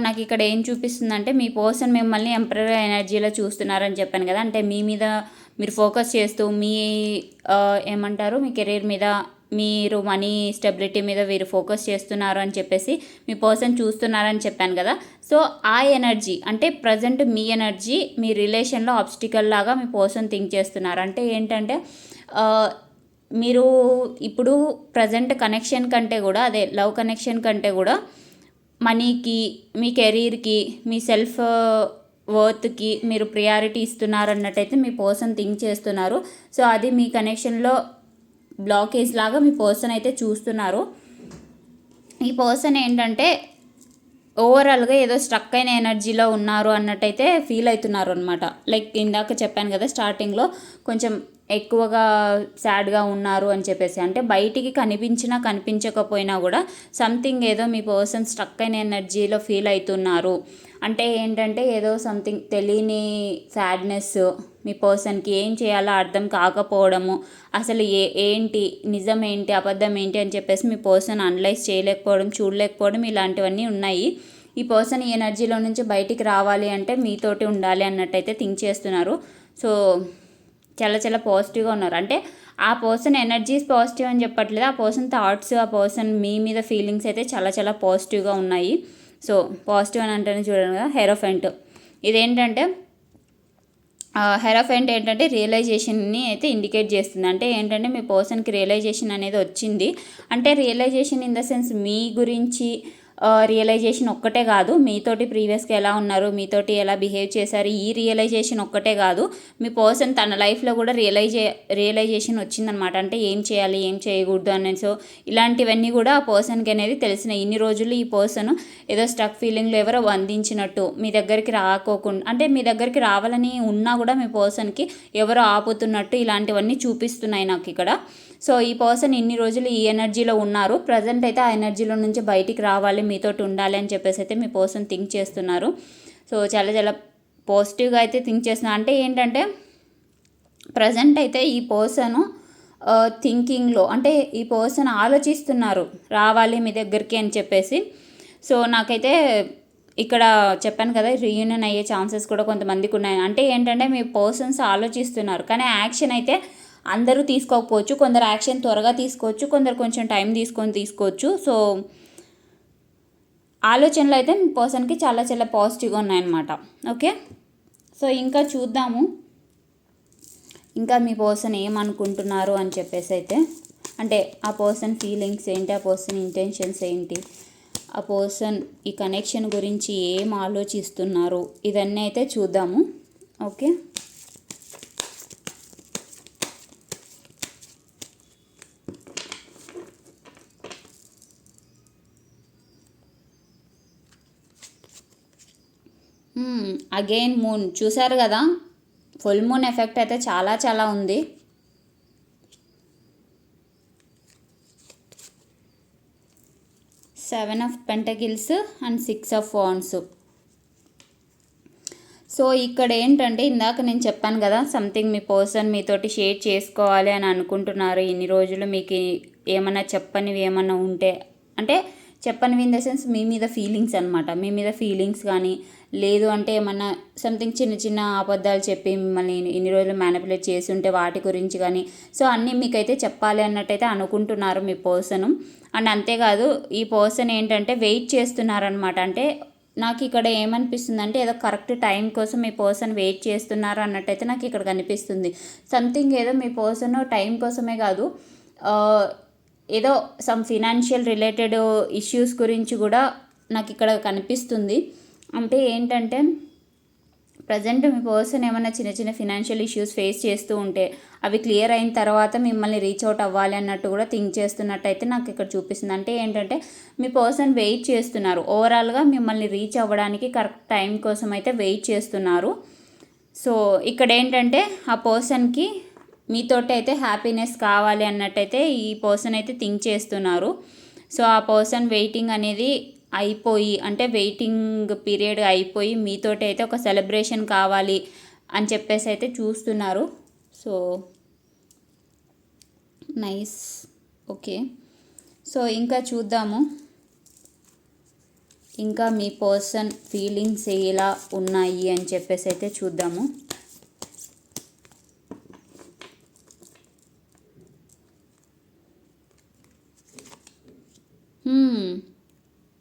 S1: నాకు ఇక్కడ ఏం చూపిస్తుందంటే మీ పర్సన్ మిమ్మల్ని ఎంపరర్ ఎనర్జీలో చూస్తున్నారని చెప్పాను కదా. అంటే మీ మీద మీరు ఫోకస్ చేస్తూ మీ ఏమంటారు మీ కెరీర్ మీద, మీరు మనీ స్టెబిలిటీ మీద మీరు ఫోకస్ చేస్తున్నారు అని చెప్పేసి మీ పర్సన్ చూస్తున్నారని చెప్పాను కదా. సో ఆ ఎనర్జీ అంటే ప్రజెంట్ మీ ఎనర్జీ మీ రిలేషన్లో ఆబ్స్టికల్ లాగా మీ పర్సన్ థింక్ చేస్తున్నారు. అంటే ఏంటంటే మీరు ఇప్పుడు ప్రజెంట్ కనెక్షన్ కంటే కూడా, అదే లవ్ కనెక్షన్ కంటే కూడా మనీకి, మీ కెరీర్కి, మీ సెల్ఫ్ వర్త్కి మీరు ప్రియారిటీ ఇస్తున్నారు అన్నట్టయితే మీ పర్సన్ థింక్ చేస్తున్నారు. సో అది మీ కనెక్షన్లో బ్లాకేజ్ లాగా మీ పర్సన్ అయితే చూస్తున్నారు. ఈ పర్సన్ ఏంటంటే ఓవరాల్గా ఏదో స్ట్రక్ అయిన ఎనర్జీలో ఉన్నారు అన్నట్టయితే ఫీల్ అవుతున్నారు అనమాట. లైక్ ఇందాక చెప్పాను కదా స్టార్టింగ్లో కొంచెం ఎక్కువగా సాడ్గా ఉన్నారు అని చెప్పేసి, అంటే బయటికి కనిపించినా కనిపించకపోయినా కూడా సంథింగ్ ఏదో మీ పర్సన్ స్ట్రక్ అయిన ఎనర్జీలో ఫీల్ అవుతున్నారు. అంటే ఏంటంటే ఏదో సంథింగ్ తెలియని సాడ్నెస్, మీ పర్సన్కి ఏం చేయాలో అర్థం కాకపోవడము, అసలు ఏంటి నిజం ఏంటి అబద్ధం ఏంటి అని చెప్పేసి మీ పర్సన్ అనలైజ్ చేయలేకపోవడం, చూడలేకపోవడం, ఇలాంటివన్నీ ఉన్నాయి. ఈ పర్సన్ ఈ ఎనర్జీలో నుంచి బయటికి రావాలి అంటే మీతోటి ఉండాలి అన్నట్టయితే థింక్ చేస్తున్నారు. సో చాలా చాలా పాజిటివ్గా ఉన్నారు. అంటే ఆ పర్సన్ ఎనర్జీస్ పాజిటివ్ అని చెప్పట్లేదు, ఆ పర్సన్ థాట్స్, ఆ పర్సన్ మీ మీద ఫీలింగ్స్ అయితే చాలా చాలా పాజిటివ్గా ఉన్నాయి. సో పాజిటివ్ అని అంటేనే చూడండి కదా హెరోఫెంట్. ఇదేంటంటే హెరోఫెంట్ ఏంటంటే రియలైజేషన్ని అయితే ఇండికేట్ చేస్తుంది. అంటే ఏంటంటే మీ పర్సన్కి రియలైజేషన్ అనేది వచ్చింది. అంటే రియలైజేషన్ ఇన్ ద సెన్స్ మీ గురించి రియలైజేషన్ ఒక్కటే కాదు, మీతోటి ప్రీవియస్గా ఎలా ఉన్నారు, మీతోటి ఎలా బిహేవ్ చేశారు, ఈ రియలైజేషన్ ఒక్కటే కాదు, మీ పర్సన్ తన లైఫ్లో కూడా రియలైజేషన్ వచ్చిందనమాట. అంటే ఏం చేయాలి ఏం చేయకూడదు అనేది. సో ఇలాంటివన్నీ కూడా ఆ పర్సన్కి అనేది తెలిసినాయి. ఇన్ని రోజులు ఈ పర్సన్ ఏదో స్టక్ ఫీలింగ్లో ఎవరో బంధించినట్టు మీ దగ్గరికి రాకోకుండా, అంటే మీ దగ్గరికి రావాలని ఉన్నా కూడా మీ పర్సన్కి ఎవరో ఆపుతున్నట్టు ఇలాంటివన్నీ చూపిస్తున్నాయి నాకు ఇక్కడ. సో ఈ పర్సన్ ఇన్ని రోజులు ఈ ఎనర్జీలో ఉన్నారు, ప్రజెంట్ అయితే ఆ ఎనర్జీలో నుంచి బయటికి రావాలి, మీతోటి ఉండాలి అని చెప్పేసి అయితే మీ పర్సన్ థింక్ చేస్తున్నారు. సో చాలా చాలా పాజిటివ్గా అయితే థింక్ చేస్తున్నారు. అంటే ఏంటంటే ప్రజెంట్ అయితే ఈ పర్సన్ థింకింగ్లో, అంటే ఈ పర్సన్ ఆలోచిస్తున్నారు రావాలి మీ దగ్గరికి అని చెప్పేసి. సో నాకైతే ఇక్కడ చెప్పాను కదా రీయూనియన్ అయ్యే ఛాన్సెస్ కూడా కొంతమందికి ఉన్నాయి. అంటే ఏంటంటే మీ పర్సన్స్ ఆలోచిస్తున్నారు, కానీ యాక్షన్ అయితే అందరూ తీసుకోకపోవచ్చు. కొందరు యాక్షన్ త్వరగా తీసుకోవచ్చు, కొందరు కొంచెం టైం తీసుకోవచ్చు. సో ఆలోచనలు అయితే మీ పర్సన్కి చాలా చాలా పాజిటివ్గా ఉన్నాయన్నమాట. ఓకే, సో ఇంకా చూద్దాము ఇంకా మీ పర్సన్ ఏమనుకుంటున్నారు అని చెప్పేసి అయితే. అంటే ఆ పర్సన్ ఫీలింగ్స్ ఏంటి, ఆ పర్సన్ ఇంటెన్షన్స్ ఏంటి, ఆ పర్సన్ ఈ కనెక్షన్ గురించి ఏం ఆలోచిస్తున్నారు, ఇవన్నీ అయితే చూద్దాము. ఓకే, అగైన్ మూన్ చూసారు కదా, ఫుల్ మూన్ ఎఫెక్ట్ అయితే చాలా చాలా ఉంది. Seven of pentacles and 6 of wands. So ఇక్కడ ఏంటంటే ఇందాక నేను చెప్పాను కదా సంథింగ్ మీ పర్సన్ మీతోటి షేర్ చేసుకోవాలి అని అనుకుంటున్నారు. ఇన్ని రోజులు మీకు ఏమైనా చెప్పనివి ఏమన్నా ఉంటే, అంటే చెప్పనివి ఇన్ ద సెన్స్ మీ మీద ఫీలింగ్స్ అనమాట, మీ మీద ఫీలింగ్స్ కానీ లేదు అంటే ఏమన్నా సంథింగ్ చిన్న చిన్న అబద్ధాలు చెప్పి మిమ్మల్ని ఇన్ని రోజులు మ్యానిపులేట్ చేసి ఉంటే వాటి గురించి కానీ, సో అన్నీ మీకైతే చెప్పాలి అన్నట్టయితే అనుకుంటున్నారు మీ పర్సన్. అండ్ అంతేకాదు ఈ పర్సన్ ఏంటంటే వెయిట్ చేస్తున్నారనమాట. అంటే నాకు ఇక్కడ ఏమనిపిస్తుంది అంటే ఏదో కరెక్ట్ టైం కోసం మీ పర్సన్ వెయిట్ చేస్తున్నారు అన్నట్టయితే నాకు ఇక్కడ కనిపిస్తుంది. సంథింగ్ ఏదో మీ పర్సన్ టైం కోసమే కాదు, ఏదో సమ్ ఫినాన్షియల్ రిలేటెడ్ ఇష్యూస్ గురించి కూడా నాకు ఇక్కడ కనిపిస్తుంది. అంటే ఏంటంటే ప్రజెంట్ మీ పర్సన్ ఏమైనా చిన్న చిన్న ఫినాన్షియల్ ఇష్యూస్ ఫేస్ చేస్తూ ఉంటే అవి క్లియర్ అయిన తర్వాత మిమ్మల్ని రీచ్ అవుట్ అవ్వాలి అన్నట్టు కూడా థింక్ చేస్తున్నట్టయితే నాకు ఇక్కడ చూపిస్తుంది. అంటే ఏంటంటే మీ పర్సన్ వెయిట్ చేస్తున్నారు, ఓవరాల్గా మిమ్మల్ని రీచ్ అవ్వడానికి కరెక్ట్ టైం కోసం అయితే వెయిట్ చేస్తున్నారు. సో ఇక్కడ ఏంటంటే ఆ పర్సన్కి మీతోటి అయితే హ్యాపీనెస్ కావాలి అన్నట్టయితే ఈ పర్సన్ అయితే థింక్ చేస్తున్నారు. సో ఆ పర్సన్ వెయిటింగ్ అనేది అయిపోయి, అంటే వెయిటింగ్ పీరియడ్ అయిపోయి మీతోటి అయితే ఒక సెలబ్రేషన్ కావాలి అని చెప్పేసి అయితే చూస్తున్నారు. So nice. ఓకే, సో ఇంకా చూద్దాము ఇంకా మీ పర్సన్ ఫీలింగ్స్ ఎలా ఉన్నాయి అని చెప్పేసి అయితే చూద్దాము.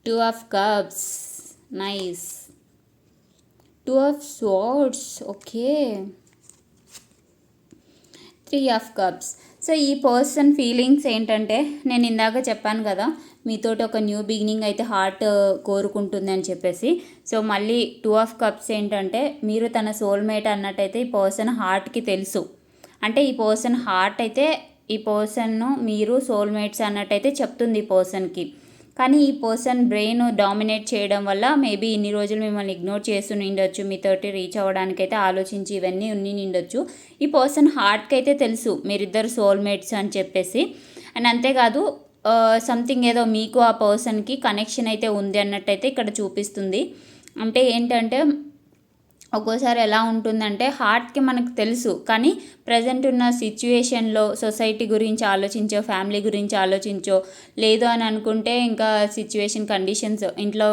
S1: Two of Cups, nice. Two of Swords, okay. 3 of Cups. So ఈ పర్సన్ ఫీలింగ్స్ ఏంటంటే నేను ఇందాక చెప్పాను కదా మీతోటి ఒక న్యూ బిగినింగ్ అయితే హార్ట్ కోరుకుంటుంది అని చెప్పేసి. సో మళ్ళీ 2 ఆఫ్ కప్స్ ఏంటంటే మీరు తన సోల్మేట్ అన్నట్టయితే ఈ పర్సన్ హార్ట్కి తెలుసు. అంటే ఈ పర్సన్ హార్ట్ అయితే ఈ పర్సన్ను మీరు సోల్మేట్స్ అన్నట్టయితే చెప్తుంది ఈ పర్సన్కి. కానీ ఈ పర్సన్ బ్రెయిన్ డామినేట్ చేయడం వల్ల మేబీ ఇన్ని రోజులు మిమ్మల్ని ఇగ్నోర్ చేస్తూ నిండొచ్చు, మీతోటి రీచ్ అవ్వడానికైతే ఆలోచించి ఇవన్నీ నిండొచ్చు. ఈ పర్సన్ హార్ట్కి అయితే తెలుసు మీరిద్దరు సోల్మేట్స్ అని చెప్పేసి. అండ్ అంతేకాదు సంథింగ్ ఏదో మీకు ఆ పర్సన్కి కనెక్షన్ అయితే ఉంది అన్నట్టయితే ఇక్కడ చూపిస్తుంది. అంటే ఏంటంటే ఒక్కోసారి ఎలా ఉంటుందంటే హార్ట్కి మనకు తెలుసు, కానీ ప్రజెంట్ ఉన్న సిచ్యువేషన్లో సొసైటీ గురించి ఆలోచించో, ఫ్యామిలీ గురించి ఆలోచించో, లేదు అని అనుకుంటే ఇంకా సిచ్యువేషన్ కండిషన్స్ ఇంట్లో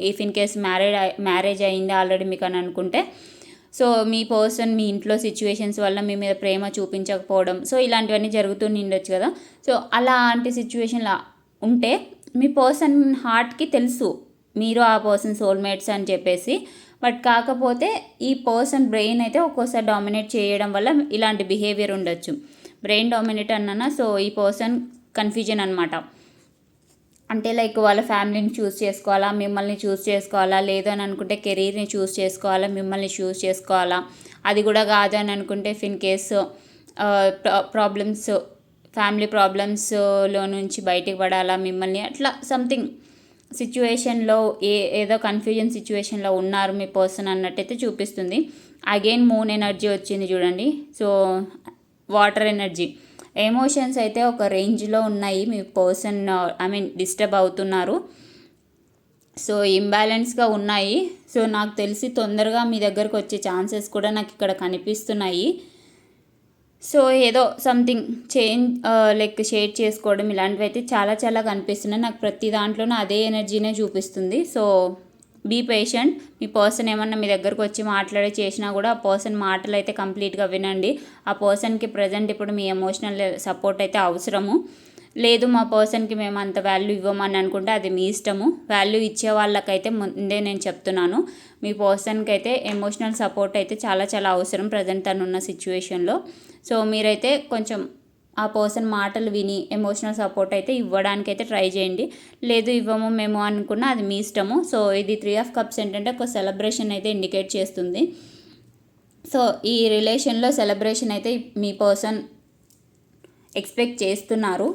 S1: ఇఫ్ ఇన్ కేస్ మ్యారేజ్ అయింది ఆల్రెడీ మీకు అని అనుకుంటే, సో మీ పర్సన్ మీ ఇంట్లో సిచ్యువేషన్స్ వల్ల మీ మీద ప్రేమ చూపించకపోవడం, సో ఇలాంటివన్నీ జరుగుతూ ఉండొచ్చు కదా. సో అలాంటి సిచ్యువేషన్లో ఉంటే మీ పర్సన్ హార్ట్కి తెలుసు మీరు ఆ పర్సన్ సోల్మేట్స్ అని చెప్పేసి. బట్ కాకపోతే ఈ పర్సన్ బ్రెయిన్ అయితే ఒక్కోసారి డామినేట్ చేయడం వల్ల ఇలాంటి బిహేవియర్ ఉండొచ్చు. బ్రెయిన్ డామినేట్ అన్నా, సో ఈ పర్సన్ కన్ఫ్యూజన్ అనమాట. అంటే లైక్ వాళ్ళ ఫ్యామిలీని చూస్ చేసుకోవాలా, మిమ్మల్ని చూస్ చేసుకోవాలా, లేదు అని అనుకుంటే కెరీర్ని చూస్ చేసుకోవాలా, మిమ్మల్ని చూస్ చేసుకోవాలా, అది కూడా కాదు అని అనుకుంటే ఇన్ కేసు ప్రాబ్లమ్స్, ఫ్యామిలీ ప్రాబ్లమ్స్లో నుంచి బయటికి పడాలా మిమ్మల్ని, అట్లా సంథింగ్ సిచ్యువేషన్లో ఏదో కన్ఫ్యూజన్ సిచ్యువేషన్లో ఉన్నారు మీ పర్సన్ అన్నట్టయితే చూపిస్తుంది. అగైన్ మూన్ ఎనర్జీ వచ్చింది చూడండి. సో వాటర్ ఎనర్జీ, ఎమోషన్స్ అయితే ఒక రేంజ్లో ఉన్నాయి. మీ పర్సన్ డిస్టర్బ్ అవుతున్నారు, సో ఇంబ్యాలెన్స్గా ఉన్నాయి. సో నాకు తెలిసి తొందరగా మీ దగ్గరకు వచ్చే ఛాన్సెస్ కూడా నాకు ఇక్కడ కనిపిస్తున్నాయి. సో ఏదో సంథింగ్ చేంజ్ లైక్ షేర్ చేసుకోవడం ఇలాంటివి అయితే చాలా చాలా కనిపిస్తున్నాయి నాకు. ప్రతి దాంట్లోనూ అదే ఎనర్జీనే చూపిస్తుంది. So be patient. మీ పర్సన్ ఏమన్నా మీ దగ్గరకు వచ్చి మాట్లాడి చేసినా కూడా ఆ పర్సన్ మాటలు అయితే కంప్లీట్గా వినండి. ఆ పర్సన్కి ప్రజెంట్ ఇప్పుడు మీ ఎమోషనల్ సపోర్ట్ అయితే అవసరము. లేదు మా పర్సన్కి మేము అంత వాల్యూ ఇవ్వమని అనుకుంటే అది మీ ఇష్టము. వాల్యూ ఇచ్చే వాళ్ళకైతే ముందే నేను చెప్తున్నాను, మీ పర్సన్కి అయితే ఎమోషనల్ సపోర్ట్ అయితే చాలా చాలా అవసరం ప్రజెంట్ తనున్న సిచ్యువేషన్లో. సో మీరైతే కొంచెం ఆ పర్సన్ మాటలు విని ఎమోషనల్ సపోర్ట్ అయితే ఇవ్వడానికైతే ట్రై చేయండి. లేదు ఇవ్వము మేము అనుకున్నా అది మీ ఇష్టము. సో ఇది 3 ఆఫ్ కప్స్ ఏంటంటే ఒక సెలబ్రేషన్ అయితే ఇండికేట్ చేస్తుంది. సో ఈ రిలేషన్లో సెలబ్రేషన్ అయితే మీ పర్సన్ ఎక్స్పెక్ట్ చేస్తున్నారు.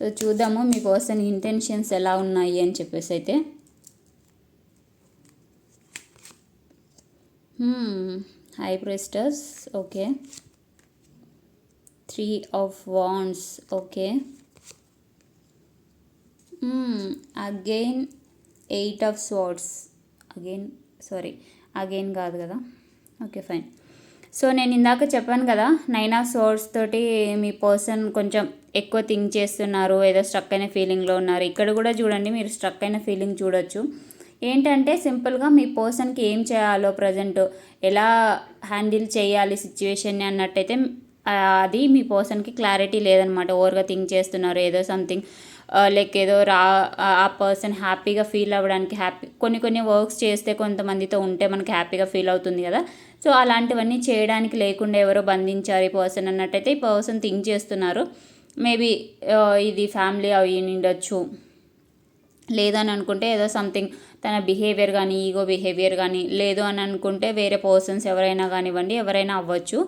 S1: సో చూద్దాము మీ పర్సన్ ఇంటెన్షన్స్ ఎలా ఉన్నాయి అని చెప్పేసి అయితే. High priestess, okay. 3 of wands, okay. Again 8 of swords, again కాదు కదా, ఓకే ఫైన్. సో నేను ఇందాక చెప్పాను కదా 9 ఆఫ్ స్వార్డ్స్ తోటి మీ పర్సన్ కొంచెం ఎక్కువ థింక్ చేస్తున్నారు, ఏదో స్ట్రక్ అయిన ఫీలింగ్లో ఉన్నారు. ఇక్కడ కూడా చూడండి మీరు స్ట్రక్ అయిన ఫీలింగ్ చూడొచ్చు. ఏంటంటే సింపుల్గా మీ పర్సన్కి ఏం చేయాలో ప్రజెంట్ ఎలా హ్యాండిల్ చేయాలి సిచ్యువేషన్ని అన్నట్టయితే అది మీ పర్సన్కి క్లారిటీ లేదనమాట. ఓవర్గా థింక్ చేస్తున్నారు, ఏదో సంథింగ్ లైక్ ఏదో ఆ పర్సన్ హ్యాపీగా ఫీల్ అవ్వడానికి కొన్ని వర్క్స్ చేస్తే కొంతమందితో ఉంటే మనకి హ్యాపీగా ఫీల్ అవుతుంది కదా. సో అలాంటివన్నీ చేయడానికి లేకుండా ఎవరో బంధించారు ఈ పర్సన్ అన్నట్టయితే ఈ పర్సన్ థింక్ చేస్తున్నారు. మేబీ ఇది ఫ్యామిలీ అయి ఉండొచ్చు, లేదని అనుకుంటే ఏదో సంథింగ్ తన బిహేవియర్ కానీ ఈగో బిహేవియర్ కానీ, లేదు అని అనుకుంటే వేరే పర్సన్స్ ఎవరైనా కానివ్వండి, ఎవరైనా అవ్వచ్చు.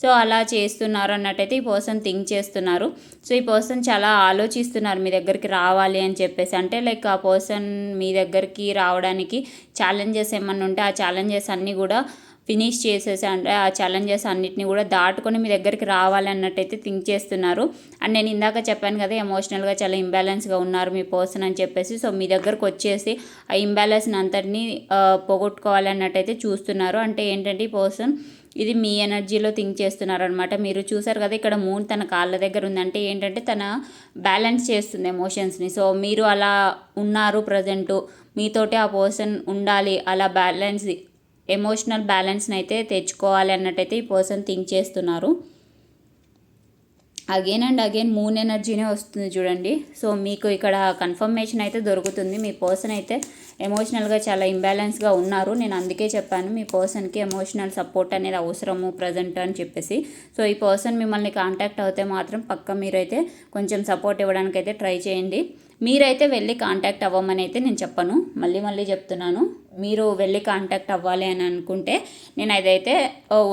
S1: సో అలా చేస్తున్నారు అన్నట్టయితే ఈ పర్సన్ థింక్ చేస్తున్నారు. సో ఈ పర్సన్ చాలా ఆలోచిస్తున్నారు మీ దగ్గరికి రావాలి అని చెప్పేసి. అంటే లైక్ ఆ పర్సన్ మీ దగ్గరికి రావడానికి ఛాలెంజెస్ ఏమన్నా ఉంటే ఆ ఛాలెంజెస్ అన్నీ కూడా ఫినిష్ చేసేసి, అంటే ఆ ఛాలెంజెస్ అన్నిటిని కూడా దాటుకొని మీ దగ్గరికి రావాలి అన్నట్టయితే థింక్ చేస్తున్నారు. అండ్ నేను ఇందాక చెప్పాను కదా ఎమోషనల్గా చాలా ఇంబ్యాలెన్స్గా ఉన్నారు మీ పర్సన్ అని చెప్పేసి. సో మీ దగ్గరకు వచ్చేసి ఆ ఇంబ్యాలెన్స్ని అంతటినీ పోగొట్టుకోవాలి అన్నట్టయితే చూస్తున్నారు. అంటే ఏంటంటే ఈ పర్సన్ ఇది మీ ఎనర్జీలో థింక్ చేస్తున్నారు అనమాట. మీరు చూసారు కదా ఇక్కడ మూన్ తన కాళ్ళ దగ్గర ఉందంటే ఏంటంటే తన బ్యాలెన్స్ చేస్తుంది ఎమోషన్స్ని. సో మీరు అలా ఉన్నారు ప్రజెంటు, మీతోటి ఆ పర్సన్ ఉండాలి, అలా ఎమోషనల్ బ్యాలెన్స్ని అయితే తెచ్చుకోవాలి అన్నట్టయితే ఈ పర్సన్ థింక్ చేస్తున్నారు. అగైన్ అండ్ అగైన్ మూన్ ఎనర్జీనే వస్తుంది చూడండి. సో మీకు ఇక్కడ కన్ఫర్మేషన్ అయితే దొరుకుతుంది, మీ పర్సన్ అయితే ఎమోషనల్గా చాలా ఇంబ్యాలెన్స్గా ఉన్నారు. నేను అందుకే చెప్పాను మీ పర్సన్కి ఎమోషనల్ సపోర్ట్ అనేది అవసరము ప్రజెంట్ అని చెప్పేసి. సో ఈ పర్సన్ మిమ్మల్ని కాంటాక్ట్ అవుతే మాత్రం పక్క మీరైతే కొంచెం సపోర్ట్ ఇవ్వడానికి అయితే ట్రై చేయండి. మీరైతే వెళ్ళి కాంటాక్ట్ అవ్వమని అయితే నేను చెప్పను, మళ్ళీ చెప్తున్నాను. మీరు వెళ్ళి కాంటాక్ట్ అవ్వాలి అని అనుకుంటే నేను అదైతే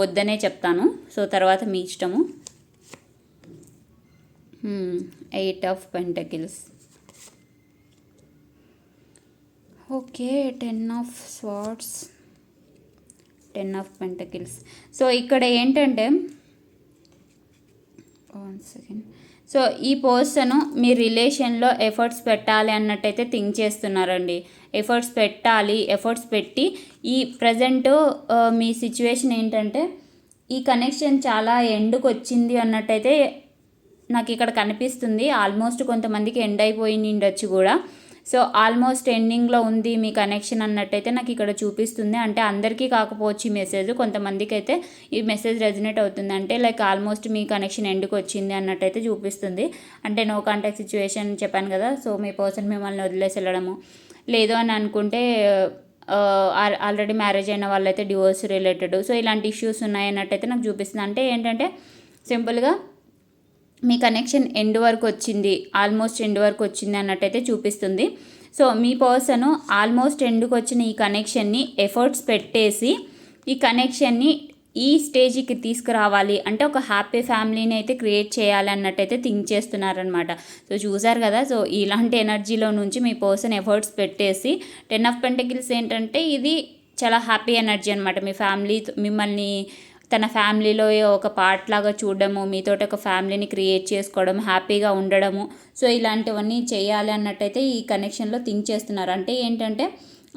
S1: వద్దనే చెప్తాను. సో తర్వాత మీ ఇష్టము. 8 of pentacles. Okay, 10 of swords, 10 of pentacles. So ఇక్కడ ఏంటంటే సెకండ్, సో ఈ పర్సన్ మీ రిలేషన్లో ఎఫర్ట్స్ పెట్టాలి అన్నట్టయితే థింక్ చేస్తున్నారండి. ఎఫర్ట్స్ పెట్టాలి, ఎఫర్ట్స్ పెట్టి ఈ ప్రజెంట్ మీ సిచ్యువేషన్ ఏంటంటే ఈ కనెక్షన్ చాలా ఎండ్కి వచ్చింది అన్నట్టయితే నాకు ఇక్కడ కనిపిస్తుంది. ఆల్మోస్ట్ కొంతమందికి ఎండ్ అయిపోయి ఉండొచ్చు కూడా. సో ఆల్మోస్ట్ ఎండింగ్లో ఉంది మీ కనెక్షన్ అన్నట్టయితే నాకు ఇక్కడ చూపిస్తుంది. అంటే అందరికీ కాకపోవచ్చు ఈ మెసేజ్, కొంతమందికి అయితే ఈ మెసేజ్ రెజినేట్ అవుతుంది. అంటే లైక్ ఆల్మోస్ట్ మీ కనెక్షన్ ఎండ్కి వచ్చింది అన్నట్టయితే చూపిస్తుంది. అంటే నో కాంటాక్ట్ సిచ్యువేషన్ చెప్పాను కదా. సో మీ పర్సన్ మిమ్మల్ని వదిలేసి వెళ్ళడము, లేదు అని అనుకుంటే ఆల్రెడీ మ్యారేజ్ అయిన వాళ్ళైతే డివోర్స్ రిలేటెడ్, సో ఇలాంటి ఇష్యూస్ ఉన్నాయన్నట్టయితే నాకు చూపిస్తుంది. అంటే ఏంటంటే సింపుల్గా మీ కనెక్షన్ ఎండ్ వరకు వచ్చింది, ఆల్మోస్ట్ ఎండ్ వరకు వచ్చింది అన్నట్టయితే చూపిస్తుంది. సో మీ పర్సన్ ఆల్మోస్ట్ ఎండ్కి వచ్చిన ఈ కనెక్షన్ని ఎఫర్ట్స్ పెట్టేసి ఈ కనెక్షన్ని ఈ స్టేజ్కి తీసుకురావాలి, అంటే ఒక హ్యాపీ ఫ్యామిలీని అయితే క్రియేట్ చేయాలి అన్నట్టయితే థింక్ చేస్తున్నారనమాట. సో చూసారు కదా. సో ఇలాంటి ఎనర్జీలో నుంచి మీ పర్సన్ ఎఫర్ట్స్ పెట్టేసి 10 ఆఫ్ పెంటకిల్స్ ఏంటంటే ఇది చాలా హ్యాపీ ఎనర్జీ అనమాట. మీ ఫ్యామిలీ మిమ్మల్ని తన ఫ్యామిలీలో ఒక పార్ట్ లాగా చూడడము, మీతో ఒక ఫ్యామిలీని క్రియేట్ చేసుకోవడం, హ్యాపీగా ఉండడము, సో ఇలాంటివన్నీ చేయాలి అన్నట్టయితే ఈ కనెక్షన్లో థింక్ చేస్తున్నారు. అంటే ఏంటంటే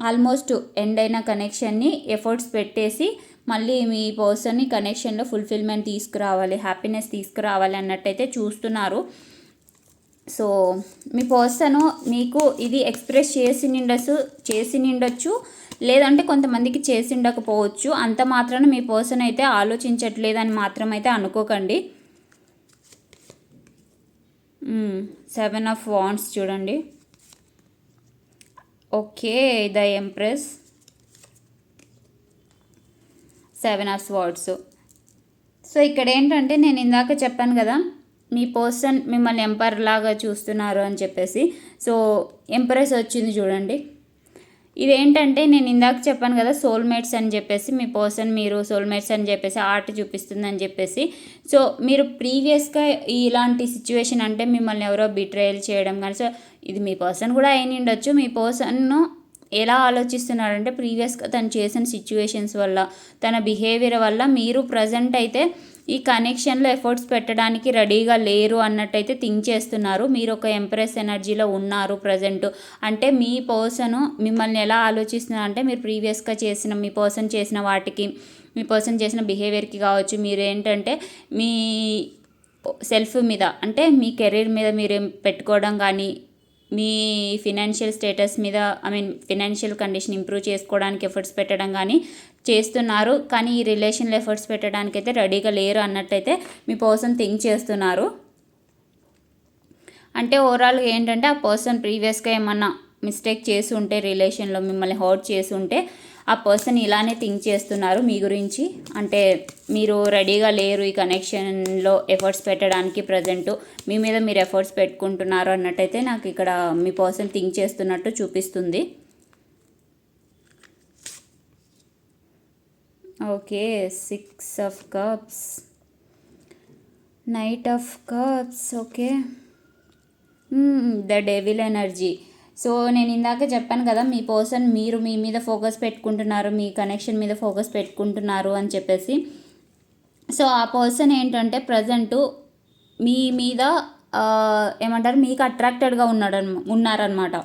S1: ఆల్మోస్ట్ ఎండ్ అయిన కనెక్షన్ని ఎఫర్ట్స్ పెట్టేసి మళ్ళీ మీ పర్సన్ని కనెక్షన్లో ఫుల్ఫిల్మెంట్ తీసుకురావాలి, హ్యాపీనెస్ తీసుకురావాలి అన్నట్టయితే చూస్తున్నారు. సో మీ పర్సన్ మీకు ఇది ఎక్స్ప్రెస్ చేసి నిండొచ్చు, లేదంటే కొంతమందికి చేసి ఉండకపోవచ్చు. అంత మాత్రాన మీ పర్సన్ అయితే ఆలోచించట్లేదని మాత్రం అయితే అనుకోకండి. 7 ఆఫ్ వాండ్స్ చూడండి. Okay, the empress, 7 of swords. So ఇక్కడ ఏంటంటే నేను ఇందాక చెప్పాను కదా, మీ పర్సన్ మిమ్మల్ని ఎంపైర్ లాగా చూస్తున్నారు అని చెప్పేసి. సో ఎంప్రెస్ వచ్చింది చూడండి. ఇదేంటంటే నేను ఇందాక చెప్పాను కదా సోల్మేట్స్ అని చెప్పేసి, మీ పర్సన్ మీరు సోల్మేట్స్ అని చెప్పేసి ఆర్ట్ చూపిస్తుంది అని చెప్పేసి. సో మీరు ప్రీవియస్గా ఇలాంటి సిచ్యువేషన్ అంటే మిమ్మల్ని ఎవరో బిట్రేయల్ చేయడం కానీ, సో ఇది మీ పర్సన్ కూడా అయిన ఉండొచ్చు. మీ పర్సన్ను ఎలా ఆలోచిస్తున్నారంటే ప్రీవియస్గా తను చేసిన సిచ్యువేషన్స్ వల్ల, తన బిహేవియర్ వల్ల మీరు ప్రజెంట్ అయితే ఈ కనెక్షన్లో ఎఫర్ట్స్ పెట్టడానికి రెడీగా లేరు అన్నట్టయితే థింక్ చేస్తున్నారు. మీరు ఒక ఎంప్రెస్ ఎనర్జీలో ఉన్నారు ప్రజెంట్. అంటే మీ పర్సన్ మిమ్మల్ని ఎలా ఆలోచిస్తున్నారు అంటే మీరు ప్రీవియస్గా చేసిన మీ పర్సన్ చేసిన వాటికి, మీ పర్సన్ చేసిన బిహేవియర్కి కావచ్చు, మీరు ఏంటంటే మీ సెల్ఫ్ మీద అంటే మీ కెరీర్ మీద మీరు పెట్టుకోవడం కానీ, మీ ఫినాన్షియల్ స్టేటస్ మీద ఫినాన్షియల్ కండిషన్ ఇంప్రూవ్ చేసుకోవడానికి ఎఫర్ట్స్ పెట్టడం కానీ చేస్తున్నారు. కానీ ఈ రిలేషన్లో ఎఫర్ట్స్ పెట్టడానికి అయితే రెడీగా లేరు అన్నట్టయితే మీ పర్సన్ థింక్ చేస్తున్నారు. అంటే ఓవరాల్గా ఏంటంటే ఆ పర్సన్ ప్రీవియస్గా ఏమన్నా మిస్టేక్ చేసి ఉంటే, రిలేషన్లో మిమ్మల్ని హర్ట్ చేసి ఉంటే ఆ పర్సన్ ఇలానే థింక్ చేస్తున్నారు మీ గురించి. అంటే మీరు రెడీగా లేరు ఈ కనెక్షన్లో ఎఫర్ట్స్ పెట్టడానికి, ప్రజెంట్ మీ మీద మీరు ఎఫర్ట్స్ పెట్టుకుంటున్నారు అన్నట్టయితే నాకు ఇక్కడ మీ పర్సన్ థింక్ చేస్తున్నట్టు చూపిస్తుంది. Okay, 6 of cups, knight of cups. Okay, the devil energy. So నేను ఇందాక చెప్పాను కదా మీ పర్సన్ మీరు మీ మీద ఫోకస్ పెట్టుకుంటున్నారు, మీ కనెక్షన్ మీద ఫోకస్ పెట్టుకుంటున్నారు అని చెప్పేసి. సో ఆ పర్సన్ ఏంటంటే ప్రజెంటు మీ మీద ఏమంటారు మీకు అట్రాక్టెడ్గా ఉన్నారనమాట.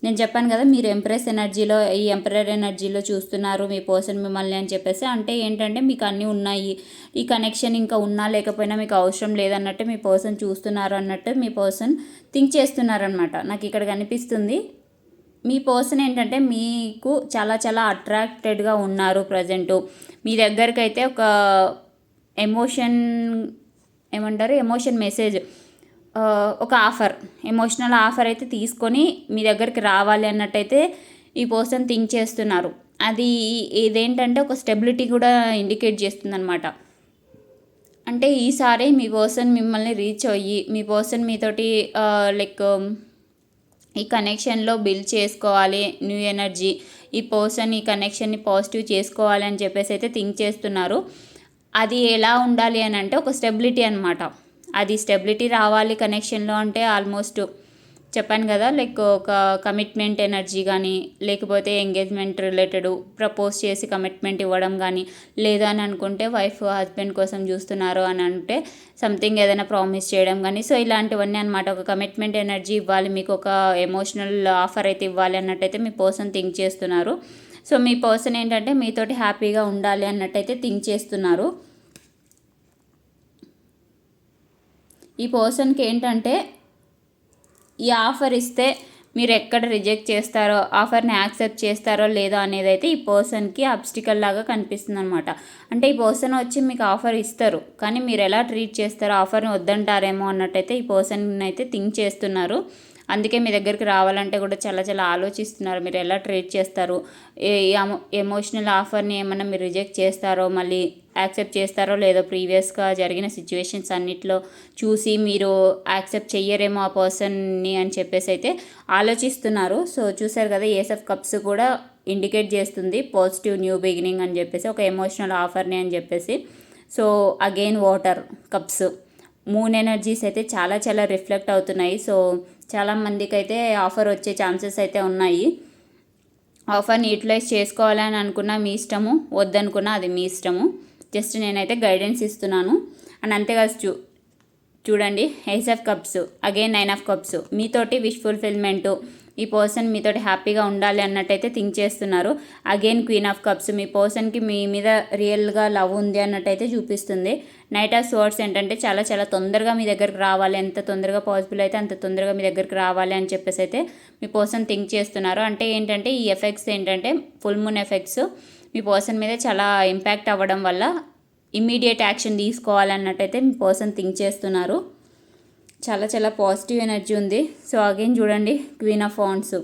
S1: నేను చెప్పాను కదా మీరు ఎంప్రెస్ ఎనర్జీలో, ఈ ఎంపరర్ ఎనర్జీలో చూస్తున్నారు మీ పర్సన్ మిమ్మల్ని అని చెప్పేసి. అంటే ఏంటంటే మీకు అన్నీ ఉన్నాయి, ఈ కనెక్షన్ ఇంకా ఉన్నా లేకపోయినా మీకు అవసరం లేదన్నట్టు మీ పర్సన్ చూస్తున్నారు అన్నట్టు మీ పర్సన్ థింక్ చేస్తున్నారనమాట. నాకు ఇక్కడ కనిపిస్తుంది. మీ పర్సన్ ఏంటంటే మీకు చాలా చాలా అట్రాక్టెడ్గా ఉన్నారు ప్రజెంటు. మీ దగ్గరికి అయితే ఒక ఎమోషన్ మెసేజ్, ఒక ఆఫర్, ఎమోషనల్ ఆఫర్ అయితే తీసుకొని మీ దగ్గరికి రావాలి అన్నట్టయితే ఈ పర్సన్ థింక్ చేస్తున్నారు. అది ఇదేంటంటే ఒక స్టెబిలిటీ కూడా ఇండికేట్ చేస్తుంది అనమాట. అంటే ఈసారి మీ పర్సన్ మిమ్మల్ని రీచ్ అయ్యి, మీ పర్సన్ మీతోటి లైక్ ఈ కనెక్షన్లో బిల్డ్ చేసుకోవాలి న్యూ ఎనర్జీ, ఈ పర్సన్ ఈ కనెక్షన్ని పాజిటివ్ చేసుకోవాలి అని చెప్పేసి అయితే థింక్ చేస్తున్నారు. అది ఎలా ఉండాలి అని అంటే ఒక స్టెబిలిటీ అనమాట. అది స్టెబిలిటీ రావాలి కనెక్షన్లో అంటే ఆల్మోస్ట్ చెప్పాను కదా, లైక్ ఒక కమిట్మెంట్ ఎనర్జీ కానీ, లేకపోతే ఎంగేజ్మెంట్ రిలేటెడ్ ప్రపోజ్ చేసి కమిట్మెంట్ ఇవ్వడం కానీ, లేదా అని అనుకుంటే వైఫ్ హస్బెండ్ కోసం చూస్తున్నారు అని అంటే సంథింగ్ ఏదైనా ప్రామిస్ చేయడం కానీ, సో ఇలాంటివన్నీ అనమాట. ఒక కమిట్మెంట్ ఎనర్జీ ఇవ్వాలి, మీకు ఒక ఎమోషనల్ ఆఫర్ అయితే ఇవ్వాలి అన్నట్టయితే మీ పర్సన్ థింక్ చేస్తున్నారు. సో మీ పర్సన్ ఏంటంటే మీతోటి హ్యాపీగా ఉండాలి అన్నట్టయితే థింక్ చేస్తున్నారు. ఈ పర్సన్కి ఏంటంటే ఈ ఆఫర్ ఇస్తే మీరు ఎక్కడ రిజెక్ట్ చేస్తారో, ఆఫర్ని యాక్సెప్ట్ చేస్తారో లేదో అనేది అయితే ఈ పర్సన్కి అబ్స్టికల్ లాగా కనిపిస్తుంది అనమాట. అంటే ఈ పర్సన్ వచ్చి మీకు ఆఫర్ ఇస్తారు, కానీ మీరు ఎలా ట్రీట్ చేస్తారో, ఆఫర్ని వద్దంటారేమో అన్నట్టయితే ఈ పర్సన్ అయితే థింక్ చేస్తున్నారు. అందుకే మీ దగ్గరికి రావాలంటే కూడా చాలా చాలా ఆలోచిస్తున్నారు, మీరు ఎలా ట్రీట్ చేస్తారు, ఎమోషనల్ ఆఫర్ని ఏమన్నా మీరు రిజెక్ట్ చేస్తారో, మళ్ళీ యాక్సెప్ట్ చేస్తారో లేదో, ప్రీవియస్గా జరిగిన సిచ్యువేషన్స్ అన్నిట్లో చూసి మీరు యాక్సెప్ట్ చెయ్యరేమో ఆ పర్సన్ని అని చెప్పేసి అయితే ఆలోచిస్తున్నారు. సో చూసారు కదా, ఏస్ ఆఫ్ కప్స్ కూడా ఇండికేట్ చేస్తుంది పాజిటివ్ న్యూ బిగినింగ్ అని చెప్పేసి, ఒక ఎమోషనల్ ఆఫర్ని అని చెప్పేసి. So again water cups, moon energies అయితే చాలా చాలా రిఫ్లెక్ట్ అవుతున్నాయి. సో చాలామందికి అయితే ఆఫర్ వచ్చే ఛాన్సెస్ అయితే ఉన్నాయి. ఆఫర్ని యూటిలైజ్ చేసుకోవాలని అనుకున్నా మీ ఇష్టము, వద్దనుకున్నా అది మీ ఇష్టము. జస్ట్ నేనైతే గైడెన్స్ ఇస్తున్నాను. అండ్ అంతేకాదు చూడండి, ace of cups, again 9 of cups, మీతోటి విష్ ఫుల్ఫిల్మెంటు, ఈ పర్సన్ మీతోటి హ్యాపీగా ఉండాలి అన్నట్టయితే థింక్ చేస్తున్నారు. అగైన్ క్వీన్ ఆఫ్ కప్స్, మీ పర్సన్కి మీ మీద రియల్గా లవ్ ఉంది అన్నట్టయితే చూపిస్తుంది. నైట్ ఆఫ్ స్వర్డ్స్ ఏంటంటే చాలా చాలా తొందరగా మీ దగ్గరికి రావాలి, ఎంత తొందరగా పాసిబుల్ అయితే అంత తొందరగా మీ దగ్గరికి రావాలి అని చెప్పేసి అయితే మీ పర్సన్ థింక్ చేస్తున్నారు. అంటే ఏంటంటే ఈ ఎఫెక్ట్స్ ఏంటంటే ఫుల్ మూన్ ఎఫెక్ట్స్ మీ పర్సన్ మీద చాలా ఇంపాక్ట్ అవ్వడం వల్ల ఇమ్మీడియట్ యాక్షన్ తీసుకోవాలన్నట్టయితే మీ పర్సన్ థింక్ చేస్తున్నారు. చాలా చాలా పాజిటివ్ ఎనర్జీ ఉంది. సో అగైన్ చూడండి, క్వీన్ ఆఫ్ వాండ్స్.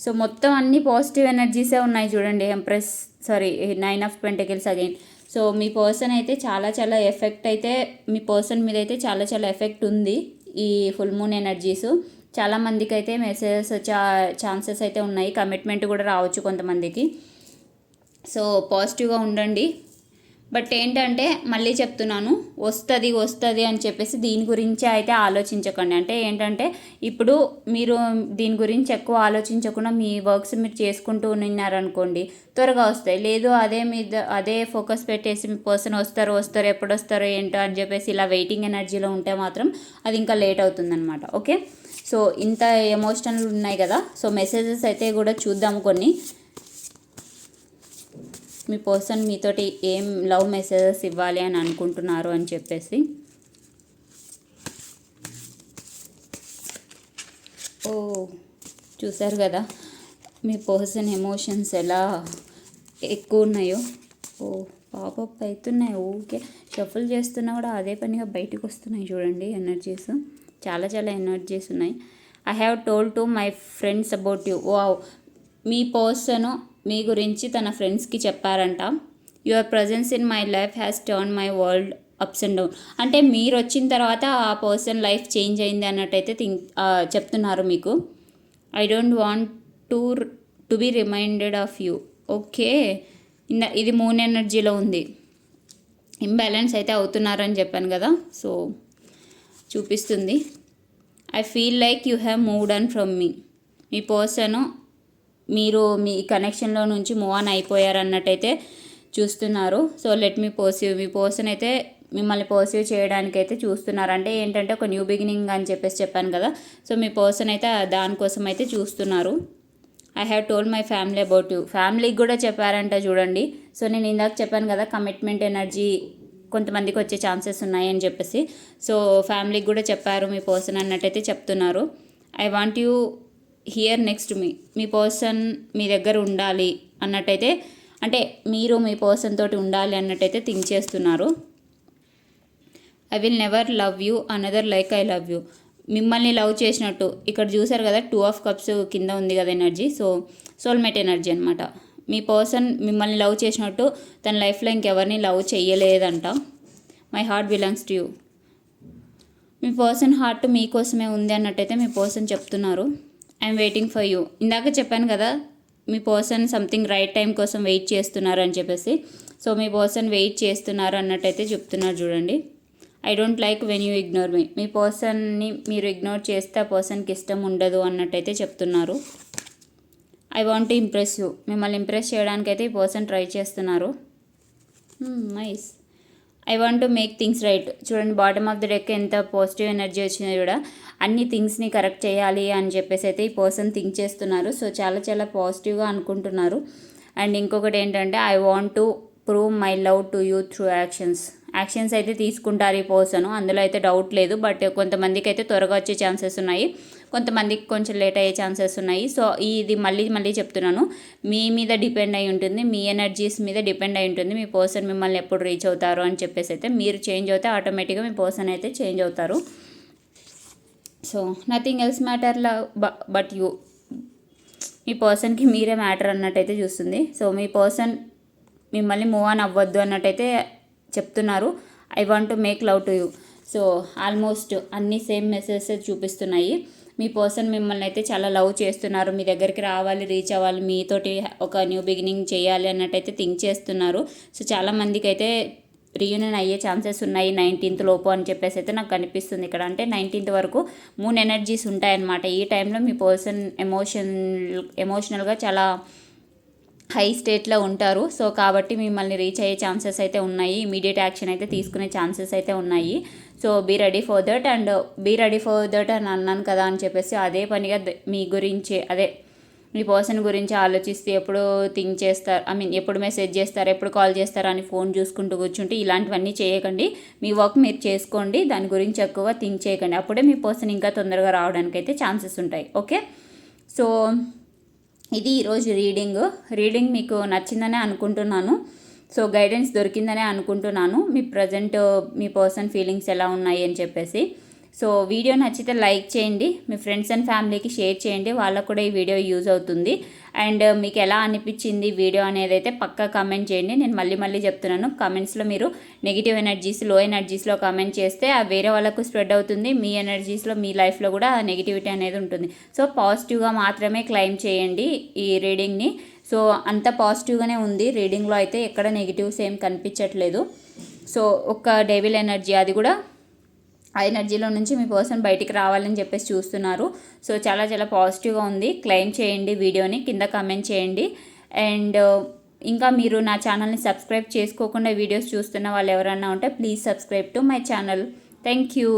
S1: సో మొత్తం అన్ని పాజిటివ్ ఎనర్జీసే ఉన్నాయి చూడండి. Empress 9 of pentacles again. So మీ పర్సన్ అయితే చాలా చాలా ఎఫెక్ట్ అయితే మీ పర్సన్ మీద అయితే చాలా చాలా ఎఫెక్ట్ ఉంది ఈ ఫుల్ మూన్ ఎనర్జీస్. చాలామందికి అయితే మెసేజెస్ వచ్చే ఛాన్సెస్ అయితే ఉన్నాయి, కమిట్మెంట్ కూడా రావచ్చు కొంతమందికి. సో పాజిటివ్గా ఉండండి. బట్ ఏంటంటే మళ్ళీ చెప్తున్నాను, వస్తుంది అని చెప్పేసి దీని గురించి అయితే ఆలోచించకండి. అంటే ఏంటంటే ఇప్పుడు మీరు దీని గురించి ఎక్కువ ఆలోచించకుండా మీ వర్క్స్ మీరు చేసుకుంటూ ఉన్నారనుకోండి, త్వరగా వస్తాయి. లేదు అదే ఫోకస్ పెట్టేసి మీ పర్సన్ వస్తారు ఎప్పుడు వస్తారో ఏంటో అని చెప్పేసి ఇలా వెయిటింగ్ ఎనర్జీలో ఉంటే మాత్రం అది ఇంకా లేట్ అవుతుందన్నమాట. ఓకే, సో ఇంత ఎమోషనల్ ఉన్నాయి కదా. సో మెసేజెస్ అయితే కూడా చూద్దాము కొన్ని. మీ పర్సన్ మీతోటి ఏం లవ్ మెసేజెస్ ఇవ్వాలి అని అనుకుంటున్నారు అని చెప్పేసి. ఓ చూసారు కదా మీ పర్సన్ ఎమోషన్స్ ఎలా ఎక్కువ ఉన్నాయో. ఓ పాపప్ అవుతున్నాయి, ఓకే షఫుల్ చేస్తున్నా కూడా అదే పనిగా బయటకు వస్తున్నాయి చూడండి ఎనర్జీస్. చాలా చాలా ఎనర్జీస్ ఉన్నాయి. I have told to my friends about you. Wow, మీ పర్సన్ మీ గురించి తన ఫ్రెండ్స్కి చెప్పారంట. Your presence in my life has turn my world ups and down. అంటే మీరు వచ్చిన తర్వాత ఆ పర్సన్ లైఫ్ చేంజ్ అయింది అన్నట్టయితే చెప్తున్నారు మీకు. I don't want to be reminded of you. Okay, ఇది మూన్ ఎనర్జీలో ఉంది. ఇంబ్యాలెన్స్ అయితే అవుతున్నారని చెప్పాను కదా. సో చూపిస్తుంది, I feel like you have moved on from me. మీ పర్సన్ మీరు మీ కనెక్షన్లో నుంచి మూవ్ ఆన్ అయిపోయారన్నట్టయితే చూస్తున్నారు. So let me perceive. మీ పర్సన్ అయితే మిమ్మల్ని పర్సీవ్ చేయడానికైతే చూస్తున్నారు. అంటే ఏంటంటే ఒక న్యూ బిగినింగ్ అని చెప్పేసి చెప్పాను కదా. సో మీ పర్సన్ అయితే దానికోసం అయితే చూస్తున్నారు. I have told my family about you. ఫ్యామిలీకి కూడా చెప్పారంట చూడండి. సో నేను ఇందాక చెప్పాను కదా కమిట్మెంట్ ఎనర్జీ కొంతమందికి వచ్చే ఛాన్సెస్ ఉన్నాయని చెప్పేసి. సో ఫ్యామిలీకి కూడా చెప్పారు మీ పర్సన్ అన్నట్టయితే చెప్తున్నారు. I want you here next మీ పర్సన్ మీ దగ్గర ఉండాలి అన్నట్టయితే, అంటే మీరు మీ పర్సన్ తోటి ఉండాలి అన్నట్టయితే థింక్ చేస్తున్నారు. I will never love you another like I love you. మిమ్మల్ని లవ్ చేసినట్టు ఇక్కడ చూసారు కదా 2 ఆఫ్ కప్స్ కింద ఉంది కదా ఎనర్జీ. సో సోల్మేట్ ఎనర్జీ అనమాట. మీ పర్సన్ మిమ్మల్ని లవ్ చేసినట్టు తన లైఫ్లో ఇంకెవరిని లవ్ చేయలేదంట. My heart belongs to you. మీ పర్సన్ హార్ట్ మీకోసమే ఉంది అన్నట్టయితే మీ పర్సన్ చెప్తున్నారు. I'm waiting for you. ఇందాక చెప్పాను కదా మీ పర్సన్ సంథింగ్ రైట్ టైం కోసం వెయిట్ చేస్తున్నారు అని చెప్పేసి. సో మీ పర్సన్ వెయిట్ చేస్తున్నారు అన్నట్టయితే చెప్తున్నారు చూడండి. I don't like when you ignore me. మీ పర్సన్ని మీరు ఇగ్నోర్ చేస్తే ఆ పర్సన్కి ఇష్టం ఉండదు అన్నట్టయితే చెప్తున్నారు. I want to impress you. మిమ్మల్ని ఇంప్రెస్ చేయడానికైతే ఈ పర్సన్ ట్రై చేస్తున్నారు. Nice. I want to make things right. చూడండి బాటమ్ ఆఫ్ ది డెక్ ఎంత పాజిటివ్ ఎనర్జీ వచ్చిందో కూడా. అన్ని థింగ్స్ని కరెక్ట్ చేయాలి అని చెప్పేసి అయితే ఈ పర్సన్ థింక్ చేస్తున్నారు. సో చాలా చాలా పాజిటివ్గా అనుకుంటున్నారు. అండ్ ఇంకొకటి ఏంటంటే I want to prove my love to you through actions అయితే తీసుకుంటారు ఈ పర్సన్, అందులో అయితే డౌట్ లేదు. బట్ కొంతమందికి అయితే త్వరగా వచ్చే ఛాన్సెస్ ఉన్నాయి, కొంతమందికి కొంచెం లేట్ అయ్యే ఛాన్సెస్ ఉన్నాయి. సో ఇది మళ్ళీ చెప్తున్నాను, మీ మీద డిపెండ్ అయి ఉంటుంది, మీ ఎనర్జీస్ మీద డిపెండ్ అయి ఉంటుంది. మీ పర్సన్ మిమ్మల్ని ఎప్పుడు రీచ్ అవుతారు అని చెప్పేసి అయితే మీరు చేంజ్ అవుతే ఆటోమేటిక్గా మీ పర్సన్ అయితే చేంజ్ అవుతారు. So nothing else matter but you. మీ పర్సన్కి మీరే మ్యాటర్ అన్నట్టయితే చూస్తుంది. సో మీ పర్సన్ మిమ్మల్ని మూవ్ ఆన్ అవ్వద్దు అన్నట్టయితే చెప్తున్నారు. I want to make love to you. So almost అన్ని సేమ్ మెసేజెస్ చూపిస్తున్నాయి. మీ పర్సన్ మిమ్మల్ని అయితే చాలా లవ్ చేస్తున్నారు, మీ దగ్గరికి రావాలి, రీచ్ అవ్వాలి, మీతోటి ఒక న్యూ బిగినింగ్ చేయాలి అన్నట్టయితే థింక్ చేస్తున్నారు. సో చాలామందికి అయితే రీయూనియన్ అయ్యే ఛాన్సెస్ ఉన్నాయి 19th లోపు అని చెప్పేసి అయితే నాకు కనిపిస్తుంది ఇక్కడ. అంటే 19th వరకు 3 ఎనర్జీస్ ఉంటాయన్నమాట. ఈ టైంలో మీ పర్సన్ ఎమోషనల్గా చాలా హై స్టేట్లో ఉంటారు. సో కాబట్టి మిమ్మల్ని రీచ్ అయ్యే ఛాన్సెస్ అయితే ఉన్నాయి, ఇమీడియట్ యాక్షన్ అయితే తీసుకునే ఛాన్సెస్ అయితే ఉన్నాయి. So be ready for that అని అన్నాను కదా అని చెప్పేసి అదే పనిగా మీ గురించి మీ పర్సన్ గురించి ఆలోచిస్తే ఎప్పుడు థింక్ చేస్తారు, ఎప్పుడు మెసేజ్ చేస్తారు, ఎప్పుడు కాల్ చేస్తారు అని ఫోన్ చూసుకుంటూ కూర్చుంటే ఇలాంటివన్నీ చేయకండి. మీ వర్క్ మీరు చేసుకోండి, దాని గురించి ఎక్కువగా థింక్ చేయకండి. అప్పుడే మీ పర్సన్ ఇంకా తొందరగా రావడానికి అయితే ఛాన్సెస్ ఉంటాయి. ఓకే, సో ఇది ఈరోజు రీడింగ్ మీకు నచ్చిందనే అనుకుంటున్నాను. సో గైడెన్స్ దొరికిందనే అనుకుంటున్నాను. మీ పర్సన్ ఫీలింగ్స్ ఎలా ఉన్నాయి అని చెప్పేసి. సో వీడియో నచ్చితే లైక్ చేయండి, మీ ఫ్రెండ్స్ అండ్ ఫ్యామిలీకి షేర్ చేయండి, వాళ్ళకు కూడా ఈ వీడియో యూజ్ అవుతుంది. అండ్ మీకు ఎలా అనిపించింది వీడియో అనేది అయితే పక్కా కామెంట్ చేయండి. నేను మళ్ళీ చెప్తున్నాను, కామెంట్స్లో మీరు నెగిటివ్ ఎనర్జీస్, లో ఎనర్జీస్లో కామెంట్ చేస్తే అది వేరే వాళ్ళకు స్ప్రెడ్ అవుతుంది. మీ ఎనర్జీస్లో, మీ లైఫ్లో కూడా నెగిటివిటీ అనేది ఉంటుంది. సో పాజిటివ్గా మాత్రమే క్లెయిమ్ చేయండి ఈ రీడింగ్ని. సో అంత పాజిటివ్గానే ఉంది రీడింగ్లో అయితే, ఎక్కడ నెగిటివ్స్ ఏం కనిపించట్లేదు. సో ఒక డెవిల్ ఎనర్జీ, అది కూడా ఆ ఎనర్జీలో నుంచి మీ పర్సన్ బయటికి రావాలని చెప్పేసి చూస్తున్నారు. సో చాలా చాలా పాజిటివ్గా ఉంది. క్లెయిమ్ చేయండి వీడియోని, కింద కామెంట్ చేయండి. అండ్ ఇంకా మీరు నా ఛానల్ని సబ్స్క్రైబ్ చేసుకోకుండా వీడియోస్ చూస్తున్న వాళ్ళు ఎవరైనా ఉంటే please subscribe to my channel. Thank you.